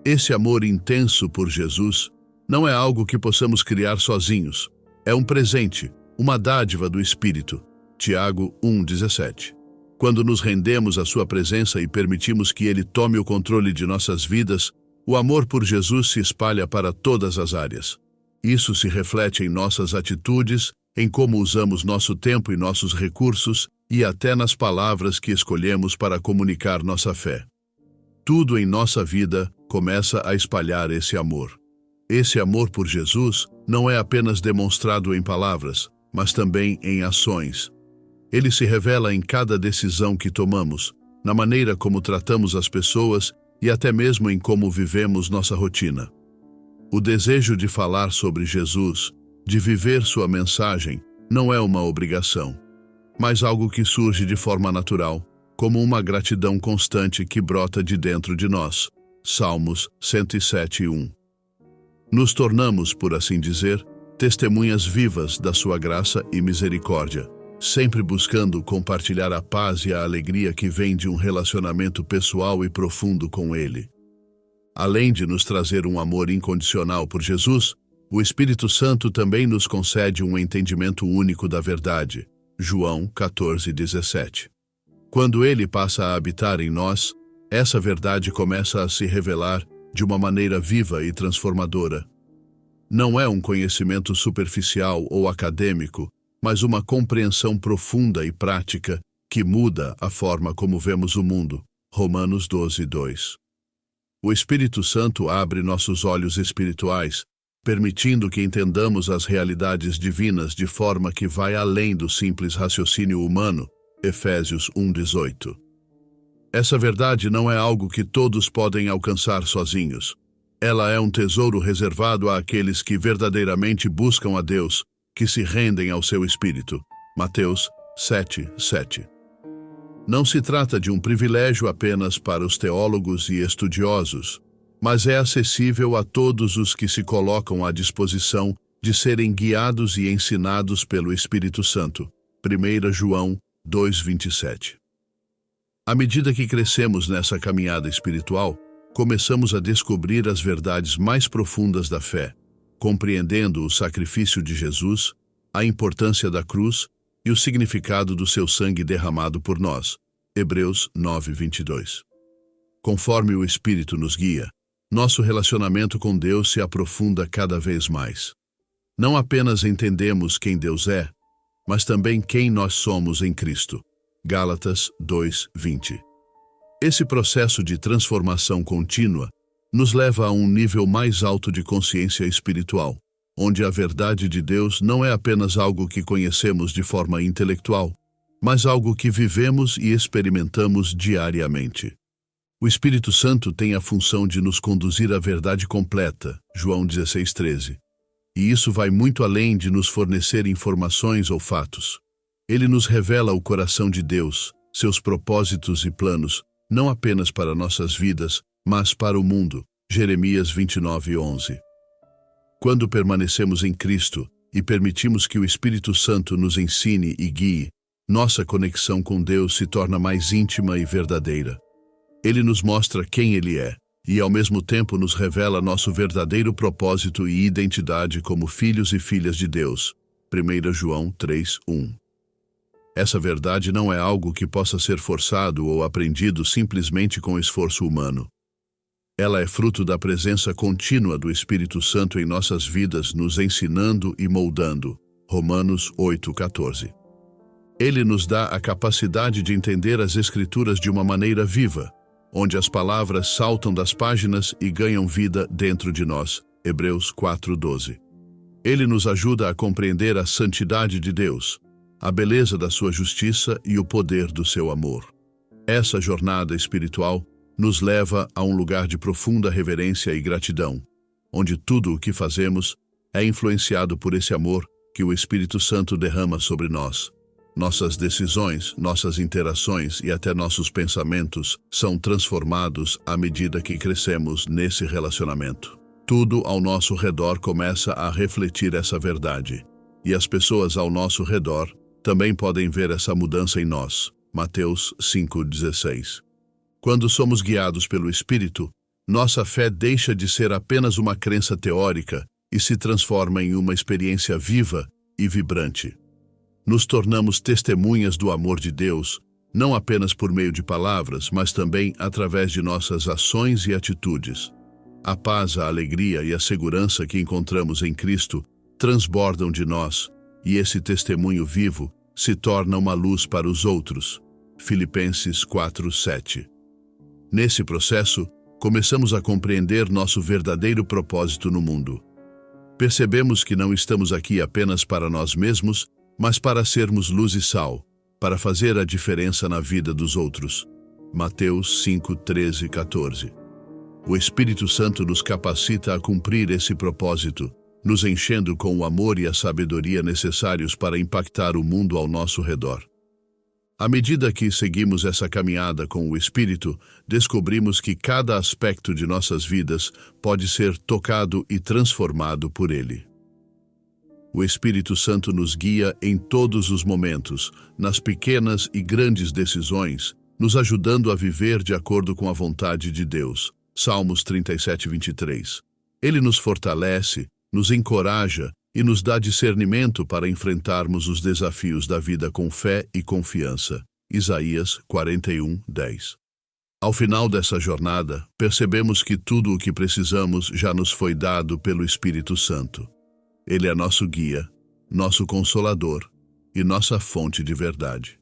Esse amor intenso por Jesus não é algo que possamos criar sozinhos. É um presente, uma dádiva do Espírito. Tiago 1:17. Quando nos rendemos à sua presença e permitimos que Ele tome o controle de nossas vidas, o amor por Jesus se espalha para todas as áreas. Isso se reflete em nossas atitudes, em como usamos nosso tempo e nossos recursos, e até nas palavras que escolhemos para comunicar nossa fé. Tudo em nossa vida começa a espalhar esse amor. Esse amor por Jesus não é apenas demonstrado em palavras, mas também em ações. Ele se revela em cada decisão que tomamos, na maneira como tratamos as pessoas e até mesmo em como vivemos nossa rotina. O desejo de falar sobre Jesus, de viver sua mensagem, não é uma obrigação, mas algo que surge de forma natural, como uma gratidão constante que brota de dentro de nós. Salmos 107:1. Nos tornamos, por assim dizer, testemunhas vivas da sua graça e misericórdia, sempre buscando compartilhar a paz e a alegria que vem de um relacionamento pessoal e profundo com Ele. Além de nos trazer um amor incondicional por Jesus, o Espírito Santo também nos concede um entendimento único da verdade. João 14:17. Quando Ele passa a habitar em nós, essa verdade começa a se revelar de uma maneira viva e transformadora. Não é um conhecimento superficial ou acadêmico, mas uma compreensão profunda e prática que muda a forma como vemos o mundo. Romanos 12:2. O Espírito Santo abre nossos olhos espirituais, permitindo que entendamos as realidades divinas de forma que vai além do simples raciocínio humano. Efésios 1:18. Essa verdade não é algo que todos podem alcançar sozinhos. Ela é um tesouro reservado àqueles que verdadeiramente buscam a Deus, que se rendem ao seu Espírito. Mateus 7:7. Não se trata de um privilégio apenas para os teólogos e estudiosos, mas é acessível a todos os que se colocam à disposição de serem guiados e ensinados pelo Espírito Santo. 1 João 2:27. À medida que crescemos nessa caminhada espiritual, começamos a descobrir as verdades mais profundas da fé, compreendendo o sacrifício de Jesus, a importância da cruz e o significado do seu sangue derramado por nós. Hebreus 9:22. Conforme o Espírito nos guia, nosso relacionamento com Deus se aprofunda cada vez mais. Não apenas entendemos quem Deus é, mas também quem nós somos em Cristo. Gálatas 2:20. Esse processo de transformação contínua nos leva a um nível mais alto de consciência espiritual, onde a verdade de Deus não é apenas algo que conhecemos de forma intelectual, mas algo que vivemos e experimentamos diariamente. O Espírito Santo tem a função de nos conduzir à verdade completa, João 16:13. E isso vai muito além de nos fornecer informações ou fatos. Ele nos revela o coração de Deus, seus propósitos e planos, não apenas para nossas vidas, mas para o mundo. Jeremias 29:11. Quando permanecemos em Cristo e permitimos que o Espírito Santo nos ensine e guie, nossa conexão com Deus se torna mais íntima e verdadeira. Ele nos mostra quem Ele é e, ao mesmo tempo, nos revela nosso verdadeiro propósito e identidade como filhos e filhas de Deus. 1 João 3:1. Essa verdade não é algo que possa ser forçado ou aprendido simplesmente com esforço humano. Ela é fruto da presença contínua do Espírito Santo em nossas vidas, nos ensinando e moldando. Romanos 8:14. Ele nos dá a capacidade de entender as Escrituras de uma maneira viva, onde as palavras saltam das páginas e ganham vida dentro de nós. Hebreus 4:12. Ele nos ajuda a compreender a santidade de Deus, a beleza da sua justiça e o poder do seu amor. Essa jornada espiritual nos leva a um lugar de profunda reverência e gratidão, onde tudo o que fazemos é influenciado por esse amor que o Espírito Santo derrama sobre nós. Nossas decisões, nossas interações e até nossos pensamentos são transformados à medida que crescemos nesse relacionamento. Tudo ao nosso redor começa a refletir essa verdade, e as pessoas ao nosso redor também podem ver essa mudança em nós. Mateus 5,16. Quando somos guiados pelo Espírito, nossa fé deixa de ser apenas uma crença teórica e se transforma em uma experiência viva e vibrante. Nos tornamos testemunhas do amor de Deus, não apenas por meio de palavras, mas também através de nossas ações e atitudes. A paz, a alegria e a segurança que encontramos em Cristo transbordam de nós, e esse testemunho vivo se torna uma luz para os outros. Filipenses 4:7. Nesse processo, começamos a compreender nosso verdadeiro propósito no mundo. Percebemos que não estamos aqui apenas para nós mesmos, mas para sermos luz e sal, para fazer a diferença na vida dos outros. Mateus 5:13-14. O Espírito Santo nos capacita a cumprir esse propósito, nos enchendo com o amor e a sabedoria necessários para impactar o mundo ao nosso redor. À medida que seguimos essa caminhada com o Espírito, descobrimos que cada aspecto de nossas vidas pode ser tocado e transformado por Ele. O Espírito Santo nos guia em todos os momentos, nas pequenas e grandes decisões, nos ajudando a viver de acordo com a vontade de Deus. Salmos 37:23. Ele nos fortalece, nos encoraja e nos dá discernimento para enfrentarmos os desafios da vida com fé e confiança. Isaías 41:10. Ao final dessa jornada, percebemos que tudo o que precisamos já nos foi dado pelo Espírito Santo. Ele é nosso guia, nosso consolador e nossa fonte de verdade.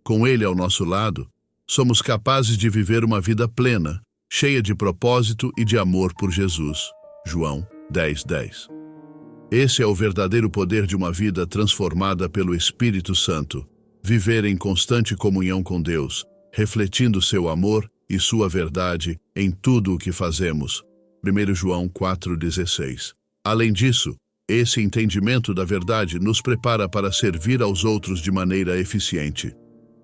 Com Ele ao nosso lado, somos capazes de viver uma vida plena, cheia de propósito e de amor por Jesus. João 10:10. Esse é o verdadeiro poder de uma vida transformada pelo Espírito Santo, viver em constante comunhão com Deus, refletindo seu amor e sua verdade em tudo o que fazemos. 1 João 4:16. Além disso, esse entendimento da verdade nos prepara para servir aos outros de maneira eficiente.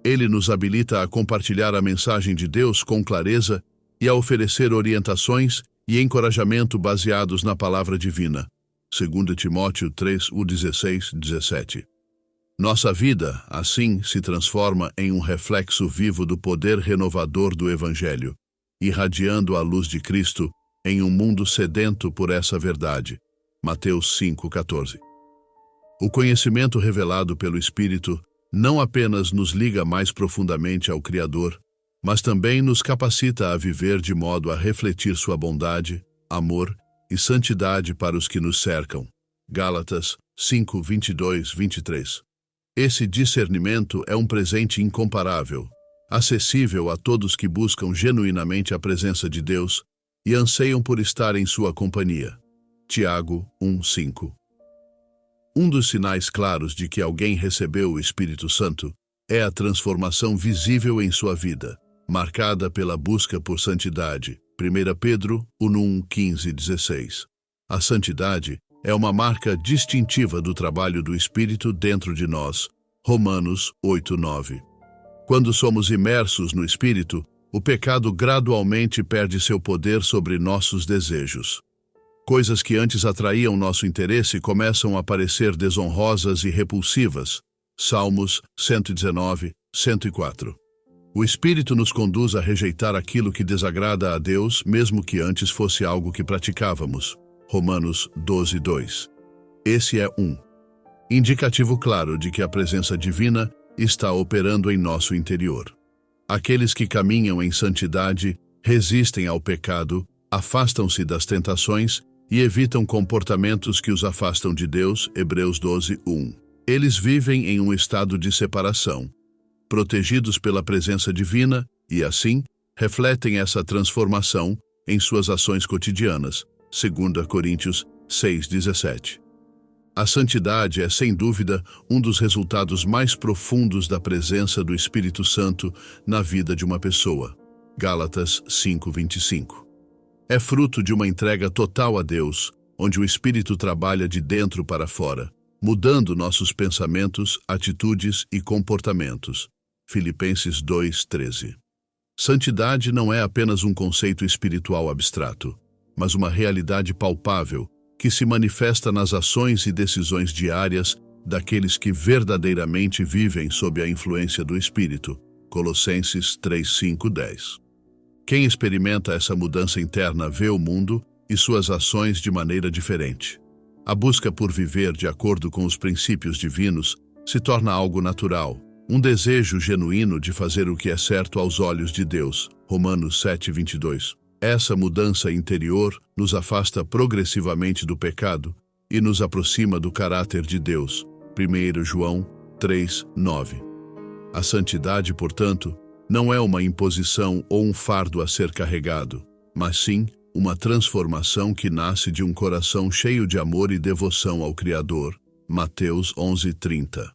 Ele nos habilita a compartilhar a mensagem de Deus com clareza e a oferecer orientações e encorajamento baseados na palavra divina. 2 Timóteo 3:16-17. Nossa vida, assim, se transforma em um reflexo vivo do poder renovador do Evangelho, irradiando a luz de Cristo em um mundo sedento por essa verdade. Mateus 5:14. O conhecimento revelado pelo Espírito não apenas nos liga mais profundamente ao Criador, mas também nos capacita a viver de modo a refletir sua bondade, amor e santidade para os que nos cercam. Gálatas 5:22-23. Esse discernimento é um presente incomparável, acessível a todos que buscam genuinamente a presença de Deus e anseiam por estar em sua companhia. Tiago 1:5. Um dos sinais claros de que alguém recebeu o Espírito Santo é a transformação visível em sua vida, marcada pela busca por santidade. 1 Pedro 1:15-16. A santidade é uma marca distintiva do trabalho do Espírito dentro de nós. Romanos 8:9. Quando somos imersos no Espírito, o pecado gradualmente perde seu poder sobre nossos desejos. Coisas que antes atraíam nosso interesse começam a parecer desonrosas e repulsivas. Salmos 119, 104. O Espírito nos conduz a rejeitar aquilo que desagrada a Deus, mesmo que antes fosse algo que praticávamos. Romanos 12:2. Esse é um indicativo claro de que a presença divina está operando em nosso interior. Aqueles que caminham em santidade resistem ao pecado, afastam-se das tentações e evitam comportamentos que os afastam de Deus. Hebreus 12:1. Eles vivem em um estado de separação, protegidos pela presença divina e, assim, refletem essa transformação em suas ações cotidianas. 2 Coríntios 6:17. A santidade é, sem dúvida, um dos resultados mais profundos da presença do Espírito Santo na vida de uma pessoa. Gálatas 5:25. É fruto de uma entrega total a Deus, onde o Espírito trabalha de dentro para fora, mudando nossos pensamentos, atitudes e comportamentos. Filipenses 2:13. Santidade não é apenas um conceito espiritual abstrato, mas uma realidade palpável que se manifesta nas ações e decisões diárias daqueles que verdadeiramente vivem sob a influência do Espírito. Colossenses 3:5-10. Quem experimenta essa mudança interna vê o mundo e suas ações de maneira diferente. A busca por viver de acordo com os princípios divinos se torna algo natural, um desejo genuíno de fazer o que é certo aos olhos de Deus. Romanos 7:22. Essa mudança interior nos afasta progressivamente do pecado e nos aproxima do caráter de Deus. 1 João 3:9. A santidade, portanto, não é uma imposição ou um fardo a ser carregado, mas sim uma transformação que nasce de um coração cheio de amor e devoção ao Criador. Mateus 11:30.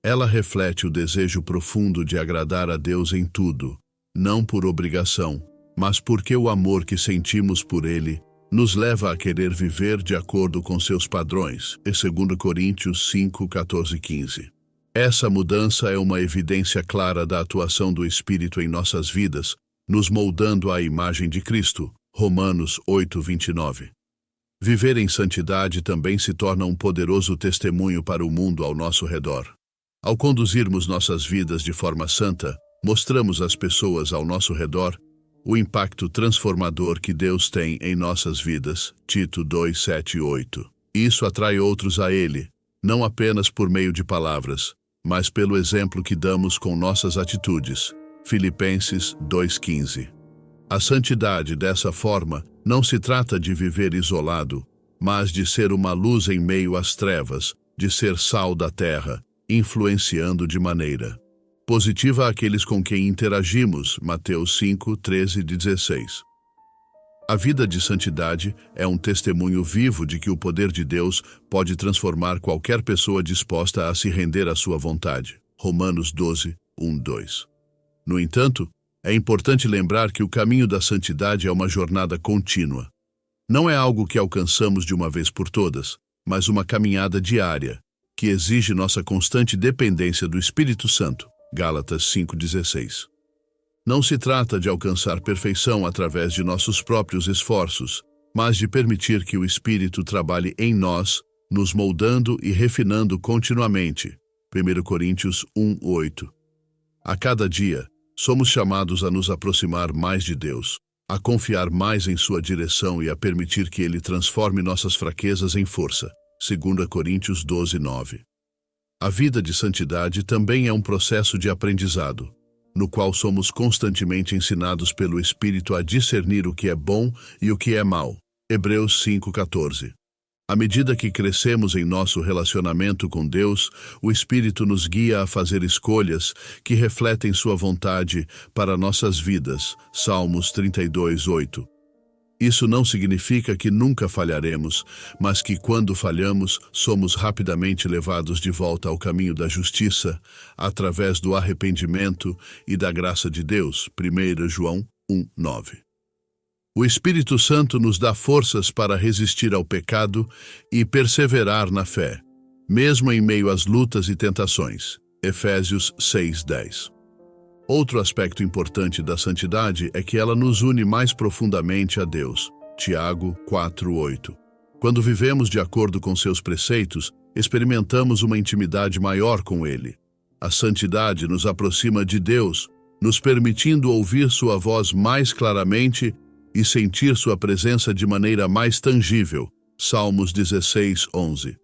Ela reflete o desejo profundo de agradar a Deus em tudo, não por obrigação, mas porque o amor que sentimos por Ele nos leva a querer viver de acordo com seus padrões. 2 Coríntios 5:14-15. Essa mudança é uma evidência clara da atuação do Espírito em nossas vidas, nos moldando à imagem de Cristo. Romanos 8:29. Viver em santidade também se torna um poderoso testemunho para o mundo ao nosso redor. Ao conduzirmos nossas vidas de forma santa, mostramos às pessoas ao nosso redor o impacto transformador que Deus tem em nossas vidas. Tito 2:7-8. Isso atrai outros a Ele, não apenas por meio de palavras, mas pelo exemplo que damos com nossas atitudes. Filipenses 2:15. A santidade, dessa forma, não se trata de viver isolado, mas de ser uma luz em meio às trevas, de ser sal da terra, influenciando de maneira positiva aqueles com quem interagimos. Mateus 5:13-16. A vida de santidade é um testemunho vivo de que o poder de Deus pode transformar qualquer pessoa disposta a se render à sua vontade. Romanos 12:1-2. No entanto, é importante lembrar que o caminho da santidade é uma jornada contínua. Não é algo que alcançamos de uma vez por todas, mas uma caminhada diária, que exige nossa constante dependência do Espírito Santo. Gálatas 5:16. Não se trata de alcançar perfeição através de nossos próprios esforços, mas de permitir que o Espírito trabalhe em nós, nos moldando e refinando continuamente. 1 Coríntios 1:8. A cada dia, somos chamados a nos aproximar mais de Deus, a confiar mais em sua direção e a permitir que Ele transforme nossas fraquezas em força. 2 Coríntios 12:9. A vida de santidade também é um processo de aprendizado, no qual somos constantemente ensinados pelo Espírito a discernir o que é bom e o que é mal. Hebreus 5:14. À medida que crescemos em nosso relacionamento com Deus, o Espírito nos guia a fazer escolhas que refletem sua vontade para nossas vidas. Salmos 32:8. Isso não significa que nunca falharemos, mas que quando falhamos, somos rapidamente levados de volta ao caminho da justiça, através do arrependimento e da graça de Deus. 1 João 1:9. O Espírito Santo nos dá forças para resistir ao pecado e perseverar na fé, mesmo em meio às lutas e tentações. Efésios 6:10. Outro aspecto importante da santidade é que ela nos une mais profundamente a Deus. Tiago 4:8. Quando vivemos de acordo com seus preceitos, experimentamos uma intimidade maior com Ele. A santidade nos aproxima de Deus, nos permitindo ouvir sua voz mais claramente e sentir sua presença de maneira mais tangível. Salmos 16:11.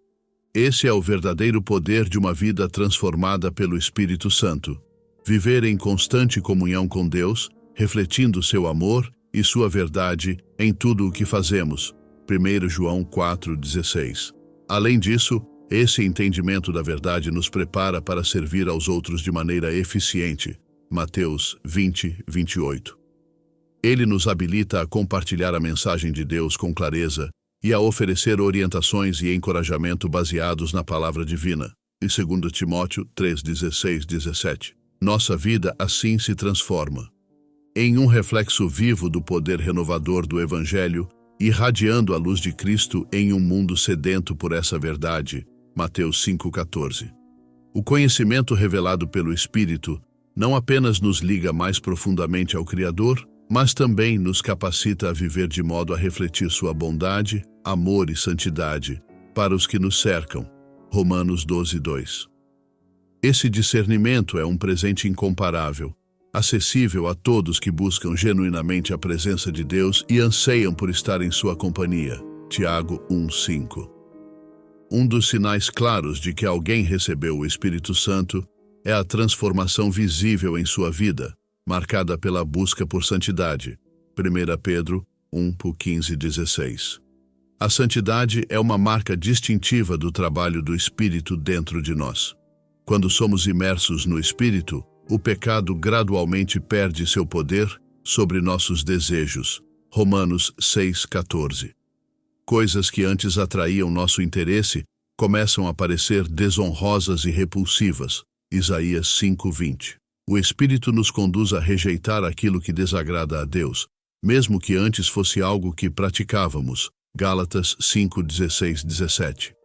Esse é o verdadeiro poder de uma vida transformada pelo Espírito Santo. Viver em constante comunhão com Deus, refletindo seu amor e sua verdade em tudo o que fazemos. 1 João 4:16. Além disso, esse entendimento da verdade nos prepara para servir aos outros de maneira eficiente. Mateus 20:28. Ele nos habilita a compartilhar a mensagem de Deus com clareza e a oferecer orientações e encorajamento baseados na palavra divina. Em 2 Timóteo 3:16-17. Nossa vida assim se transforma em um reflexo vivo do poder renovador do Evangelho, irradiando a luz de Cristo em um mundo sedento por essa verdade. Mateus 5,14. O conhecimento revelado pelo Espírito não apenas nos liga mais profundamente ao Criador, mas também nos capacita a viver de modo a refletir sua bondade, amor e santidade para os que nos cercam. Romanos 12:2. Esse discernimento é um presente incomparável, acessível a todos que buscam genuinamente a presença de Deus e anseiam por estar em sua companhia. Tiago 1:5. Um dos sinais claros de que alguém recebeu o Espírito Santo é a transformação visível em sua vida, marcada pela busca por santidade. 1 Pedro 1:15-16. A santidade é uma marca distintiva do trabalho do Espírito dentro de nós. Quando somos imersos no Espírito, o pecado gradualmente perde seu poder sobre nossos desejos. Romanos 6:14. Coisas que antes atraíam nosso interesse começam a parecer desonrosas e repulsivas. Isaías 5:20. O Espírito nos conduz a rejeitar aquilo que desagrada a Deus, mesmo que antes fosse algo que praticávamos. Gálatas 5:16-17.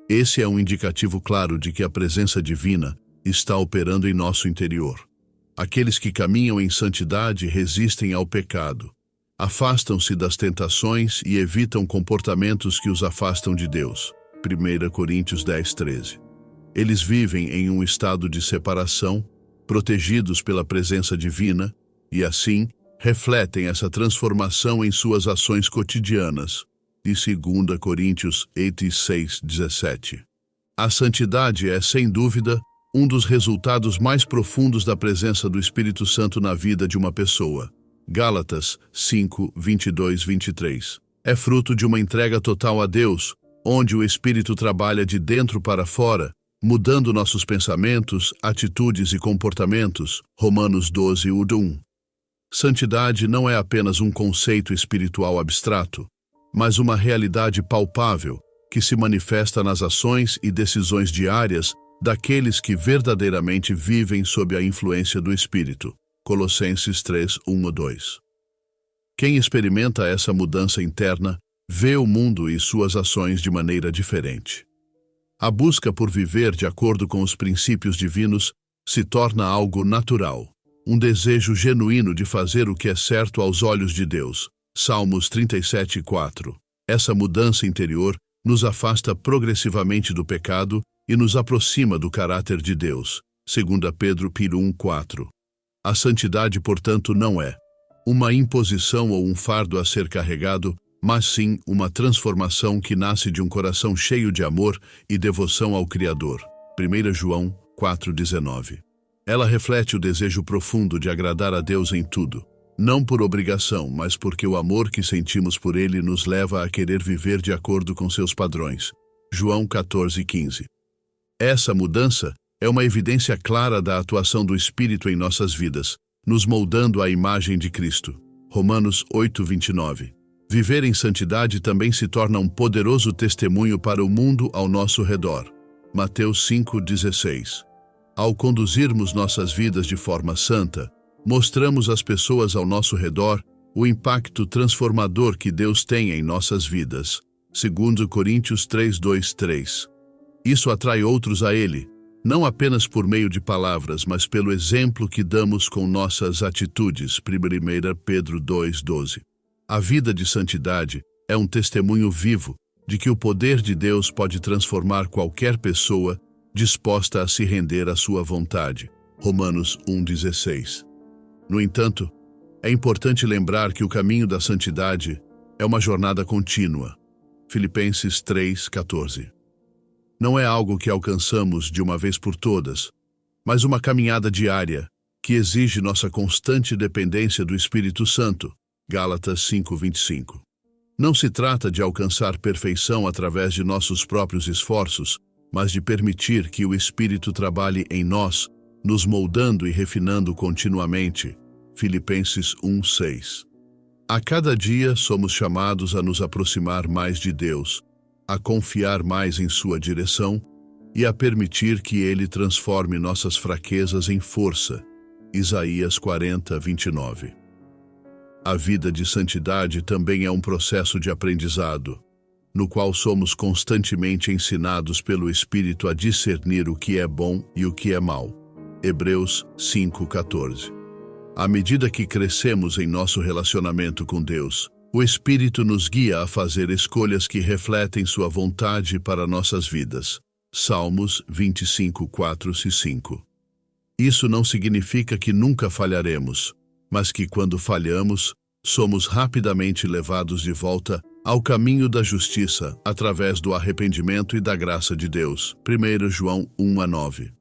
Esse é um indicativo claro de que a presença divina está operando em nosso interior. Aqueles que caminham em santidade resistem ao pecado, afastam-se das tentações e evitam comportamentos que os afastam de Deus. 1 Coríntios 10:13. Eles vivem em um estado de separação, protegidos pela presença divina, e assim refletem essa transformação em suas ações cotidianas. E 2 Coríntios 8:6-17. A santidade é, sem dúvida, um dos resultados mais profundos da presença do Espírito Santo na vida de uma pessoa. Gálatas 5:22-23. É fruto de uma entrega total a Deus, onde o Espírito trabalha de dentro para fora, mudando nossos pensamentos, atitudes e comportamentos. Romanos 12:1. Santidade não é apenas um conceito espiritual abstrato, mas uma realidade palpável que se manifesta nas ações e decisões diárias daqueles que verdadeiramente vivem sob a influência do Espírito. Colossenses 3:1-2. Quem experimenta essa mudança interna vê o mundo e suas ações de maneira diferente. A busca por viver de acordo com os princípios divinos se torna algo natural, um desejo genuíno de fazer o que é certo aos olhos de Deus. Salmos 37:4. Essa mudança interior nos afasta progressivamente do pecado e nos aproxima do caráter de Deus. 2 Pedro 1:4. A santidade, portanto, não é uma imposição ou um fardo a ser carregado, mas sim uma transformação que nasce de um coração cheio de amor e devoção ao Criador. 1 João 4:19. Ela reflete o desejo profundo de agradar a Deus em tudo, não por obrigação, mas porque o amor que sentimos por Ele nos leva a querer viver de acordo com seus padrões. João 14:15. Essa mudança é uma evidência clara da atuação do Espírito em nossas vidas, nos moldando à imagem de Cristo. Romanos 8:29. Viver em santidade também se torna um poderoso testemunho para o mundo ao nosso redor. Mateus 5:16. Ao conduzirmos nossas vidas de forma santa, mostramos às pessoas ao nosso redor o impacto transformador que Deus tem em nossas vidas. 2 Coríntios 3:2-3. Isso atrai outros a Ele, não apenas por meio de palavras, mas pelo exemplo que damos com nossas atitudes. 1 Pedro 2:12. A vida de santidade é um testemunho vivo de que o poder de Deus pode transformar qualquer pessoa disposta a se render à sua vontade. Romanos 1:16. No entanto, é importante lembrar que o caminho da santidade é uma jornada contínua. Filipenses 3:14. Não é algo que alcançamos de uma vez por todas, mas uma caminhada diária que exige nossa constante dependência do Espírito Santo. Gálatas 5:25. Não se trata de alcançar perfeição através de nossos próprios esforços, mas de permitir que o Espírito trabalhe em nós, nos moldando e refinando continuamente. Filipenses 1:6. A cada dia somos chamados a nos aproximar mais de Deus, a confiar mais em sua direção e a permitir que Ele transforme nossas fraquezas em força. Isaías 40:29. A vida de santidade também é um processo de aprendizado. no qual somos constantemente ensinados pelo Espírito a discernir o que é bom e o que é mal. Hebreus 5:14. À medida que crescemos em nosso relacionamento com Deus, o Espírito nos guia a fazer escolhas que refletem sua vontade para nossas vidas. Salmos 25:4 e 5. Isso não significa que nunca falharemos, mas que quando falhamos, somos rapidamente levados de volta ao caminho da justiça através do arrependimento e da graça de Deus. 1 João 1:9.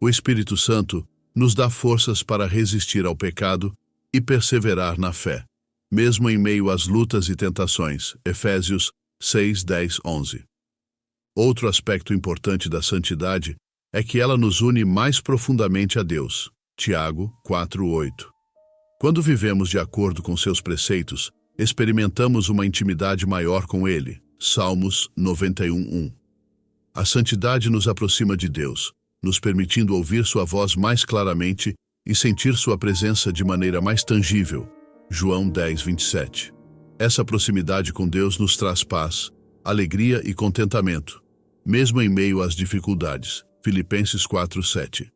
O Espírito Santo nos dá forças para resistir ao pecado e perseverar na fé, mesmo em meio às lutas e tentações. Efésios 6:10-11. Outro aspecto importante da santidade é que ela nos une mais profundamente a Deus. Tiago 4:8. Quando vivemos de acordo com seus preceitos, experimentamos uma intimidade maior com Ele. Salmos 91:1. A santidade nos aproxima de Deus, nos permitindo ouvir sua voz mais claramente e sentir sua presença de maneira mais tangível. João 10:27. Essa proximidade com Deus nos traz paz, alegria e contentamento, mesmo em meio às dificuldades. Filipenses 4:7.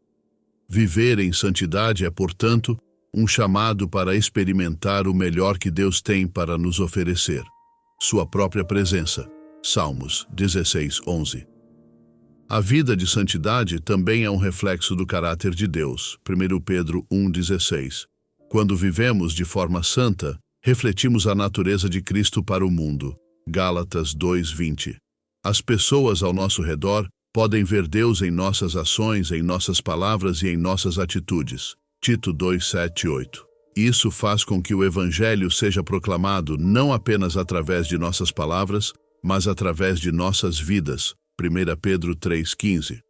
Viver em santidade é, portanto, um chamado para experimentar o melhor que Deus tem para nos oferecer, sua própria presença. Salmos 16:11. A vida de santidade também é um reflexo do caráter de Deus. 1 Pedro 1:16. Quando vivemos de forma santa, refletimos a natureza de Cristo para o mundo. Gálatas 2:20. As pessoas ao nosso redor podem ver Deus em nossas ações, em nossas palavras e em nossas atitudes. Tito 2:7-8. Isso faz com que o Evangelho seja proclamado não apenas através de nossas palavras, mas através de nossas vidas. 1 Pedro 3:15.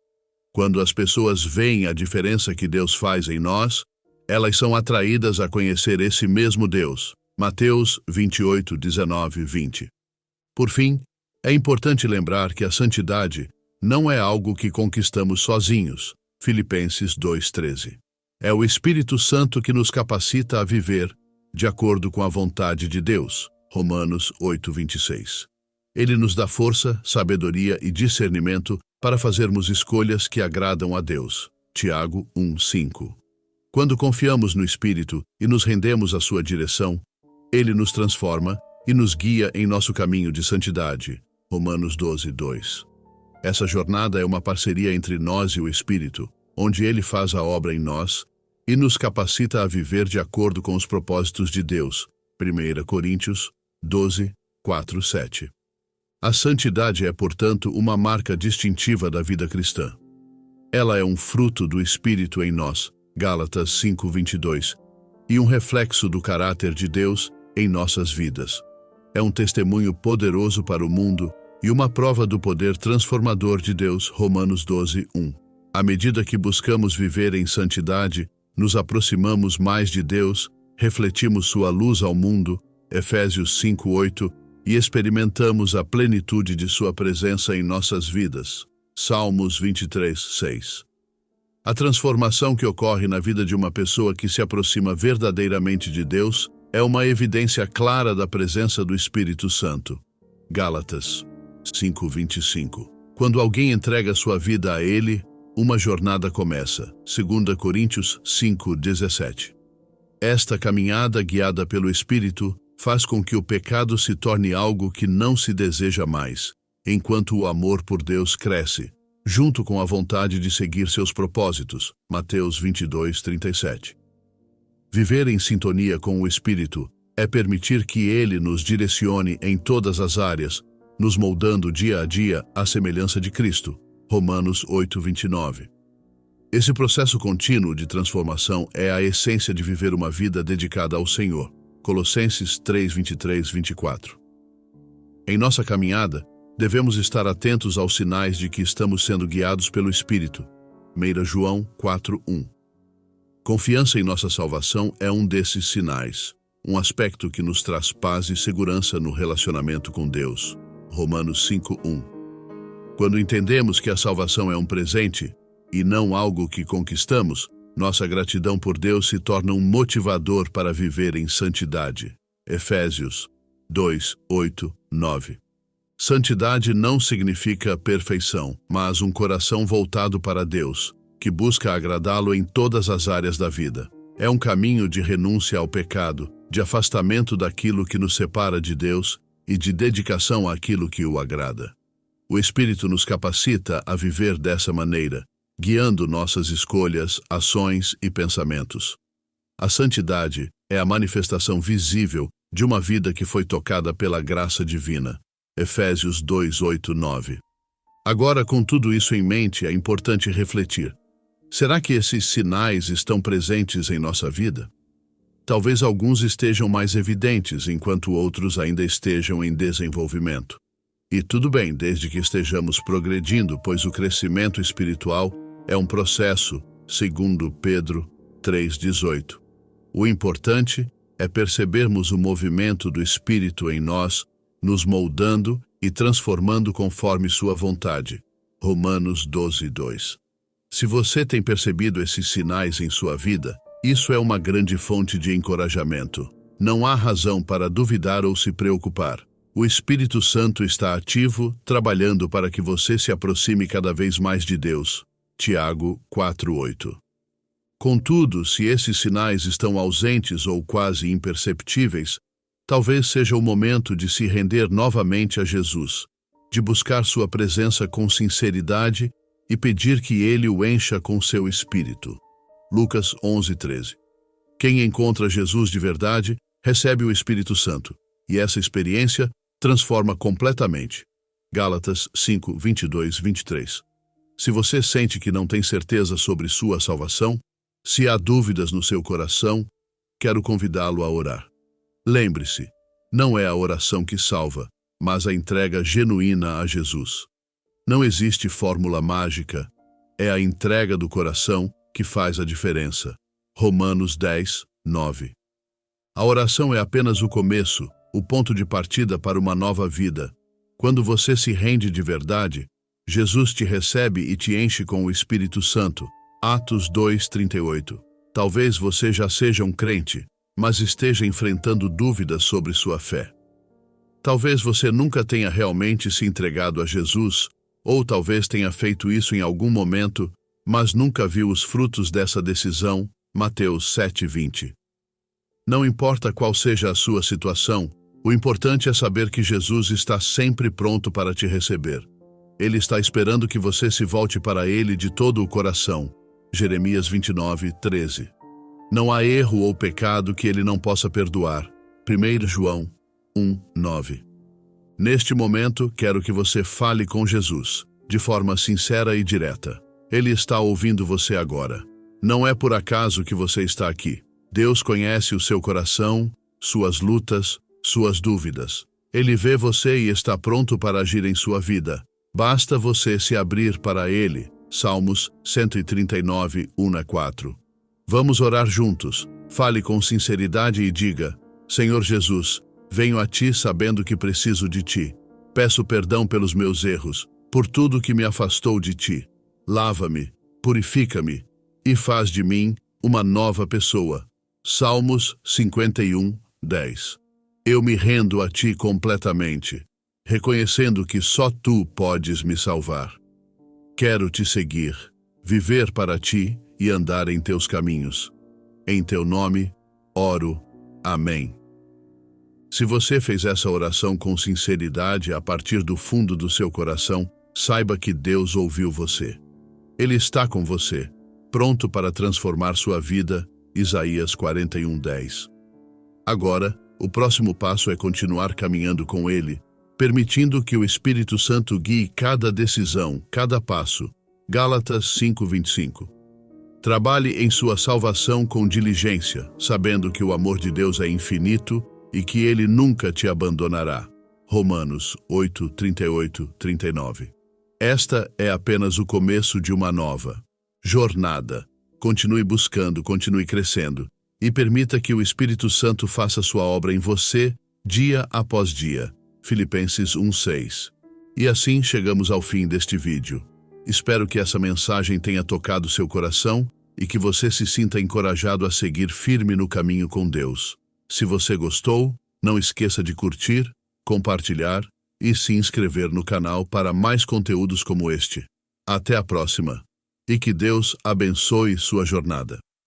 Quando as pessoas veem a diferença que Deus faz em nós, elas são atraídas a conhecer esse mesmo Deus. Mateus 28:19-20. Por fim, é importante lembrar que a santidade não é algo que conquistamos sozinhos. Filipenses 2:13. É o Espírito Santo que nos capacita a viver de acordo com a vontade de Deus. Romanos 8:26. Ele nos dá força, sabedoria e discernimento para fazermos escolhas que agradam a Deus. Tiago 1:5. Quando confiamos no Espírito e nos rendemos à sua direção, ele nos transforma e nos guia em nosso caminho de santidade. Romanos 12:2. Essa jornada é uma parceria entre nós e o Espírito, onde ele faz a obra em nós e nos capacita a viver de acordo com os propósitos de Deus. 1 Coríntios 12:4-7. A santidade é, portanto, uma marca distintiva da vida cristã. Ela é um fruto do Espírito em nós, Gálatas 5:22, e um reflexo do caráter de Deus em nossas vidas. É um testemunho poderoso para o mundo e uma prova do poder transformador de Deus, Romanos 12:1. À medida que buscamos viver em santidade, nos aproximamos mais de Deus, refletimos sua luz ao mundo, Efésios 5:8, e experimentamos a plenitude de sua presença em nossas vidas, Salmos 23:6. A transformação que ocorre na vida de uma pessoa que se aproxima verdadeiramente de Deus é uma evidência clara da presença do Espírito Santo. Gálatas 5:25. Quando alguém entrega sua vida a Ele, uma jornada começa. 2 Coríntios 5:17. Esta caminhada guiada pelo Espírito faz com que o pecado se torne algo que não se deseja mais, enquanto o amor por Deus cresce, junto com a vontade de seguir seus propósitos. Mateus 22:37. Viver em sintonia com o Espírito é permitir que Ele nos direcione em todas as áreas, nos moldando dia a dia à semelhança de Cristo. Romanos 8:29. Esse processo contínuo de transformação é a essência de viver uma vida dedicada ao Senhor. Colossenses 3:23-24. Em nossa caminhada, devemos estar atentos aos sinais de que estamos sendo guiados pelo Espírito. 1 João 4:1. Confiança em nossa salvação é um desses sinais, um aspecto que nos traz paz e segurança no relacionamento com Deus. Romanos 5:1. Quando entendemos que a salvação é um presente e não algo que conquistamos, nossa gratidão por Deus se torna um motivador para viver em santidade. Efésios 2:8-9. Santidade não significa perfeição, mas um coração voltado para Deus, que busca agradá-lo em todas as áreas da vida. É um caminho de renúncia ao pecado, de afastamento daquilo que nos separa de Deus e de dedicação àquilo que o agrada. O Espírito nos capacita a viver dessa maneira, guiando nossas escolhas, ações e pensamentos. A santidade é a manifestação visível de uma vida que foi tocada pela graça divina. Efésios 2, 8, 9. Agora, com tudo isso em mente, é importante refletir. Será que esses sinais estão presentes em nossa vida? Talvez alguns estejam mais evidentes, enquanto outros ainda estejam em desenvolvimento. E tudo bem, desde que estejamos progredindo, pois o crescimento espiritual é um processo, segundo Pedro 3,18. O importante é percebermos o movimento do Espírito em nós, nos moldando e transformando conforme sua vontade. Romanos 12, 2. Se você tem percebido esses sinais em sua vida, isso é uma grande fonte de encorajamento. Não há razão para duvidar ou se preocupar. O Espírito Santo está ativo, trabalhando para que você se aproxime cada vez mais de Deus. Tiago 4:8. Contudo, se esses sinais estão ausentes ou quase imperceptíveis, talvez seja o momento de se render novamente a Jesus, de buscar sua presença com sinceridade e pedir que Ele o encha com seu Espírito. Lucas 11:13. Quem encontra Jesus de verdade, recebe o Espírito Santo, e essa experiência transforma completamente. Gálatas 5, 22, 23. Se você sente que não tem certeza sobre sua salvação, se há dúvidas no seu coração, quero convidá-lo a orar. Lembre-se, não é a oração que salva, mas a entrega genuína a Jesus. Não existe fórmula mágica, é a entrega do coração que faz a diferença. Romanos 10, 9. A oração é apenas o começo, o ponto de partida para uma nova vida. Quando você se rende de verdade, Jesus te recebe e te enche com o Espírito Santo. Atos 2:38. Talvez você já seja um crente, mas esteja enfrentando dúvidas sobre sua fé. Talvez você nunca tenha realmente se entregado a Jesus, ou talvez tenha feito isso em algum momento, mas nunca viu os frutos dessa decisão. Mateus 7:20. Não importa qual seja a sua situação, o importante é saber que Jesus está sempre pronto para te receber. Ele está esperando que você se volte para Ele de todo o coração. Jeremias 29:13. Não há erro ou pecado que Ele não possa perdoar. 1 João 1:9. Neste momento, quero que você fale com Jesus, de forma sincera e direta. Ele está ouvindo você agora. Não é por acaso que você está aqui. Deus conhece o seu coração, suas lutas, suas dúvidas. Ele vê você e está pronto para agir em sua vida. Basta você se abrir para Ele. Salmos 139, 1-4. Vamos orar juntos. Fale com sinceridade e diga: Senhor Jesus, venho a Ti sabendo que preciso de Ti. Peço perdão pelos meus erros, por tudo que me afastou de Ti. Lava-me, purifica-me e faz de mim uma nova pessoa. Salmos 51, 10. Eu me rendo a Ti completamente, reconhecendo que só Tu podes me salvar. Quero Te seguir, viver para Ti e andar em Teus caminhos. Em Teu nome, oro. Amém. Se você fez essa oração com sinceridade a partir do fundo do seu coração, saiba que Deus ouviu você. Ele está com você, pronto para transformar sua vida. Isaías 41:10. Agora, o próximo passo é continuar caminhando com Ele, permitindo que o Espírito Santo guie cada decisão, cada passo. Gálatas 5:25. Trabalhe em sua salvação com diligência, sabendo que o amor de Deus é infinito e que Ele nunca te abandonará. Romanos 8:38-39. Esta é apenas o começo de uma nova jornada. Continue buscando, continue crescendo e permita que o Espírito Santo faça sua obra em você, dia após dia. Filipenses 1:6. E assim chegamos ao fim deste vídeo. Espero que essa mensagem tenha tocado seu coração e que você se sinta encorajado a seguir firme no caminho com Deus. Se você gostou, não esqueça de curtir, compartilhar e se inscrever no canal para mais conteúdos como este. Até a próxima. E que Deus abençoe sua jornada.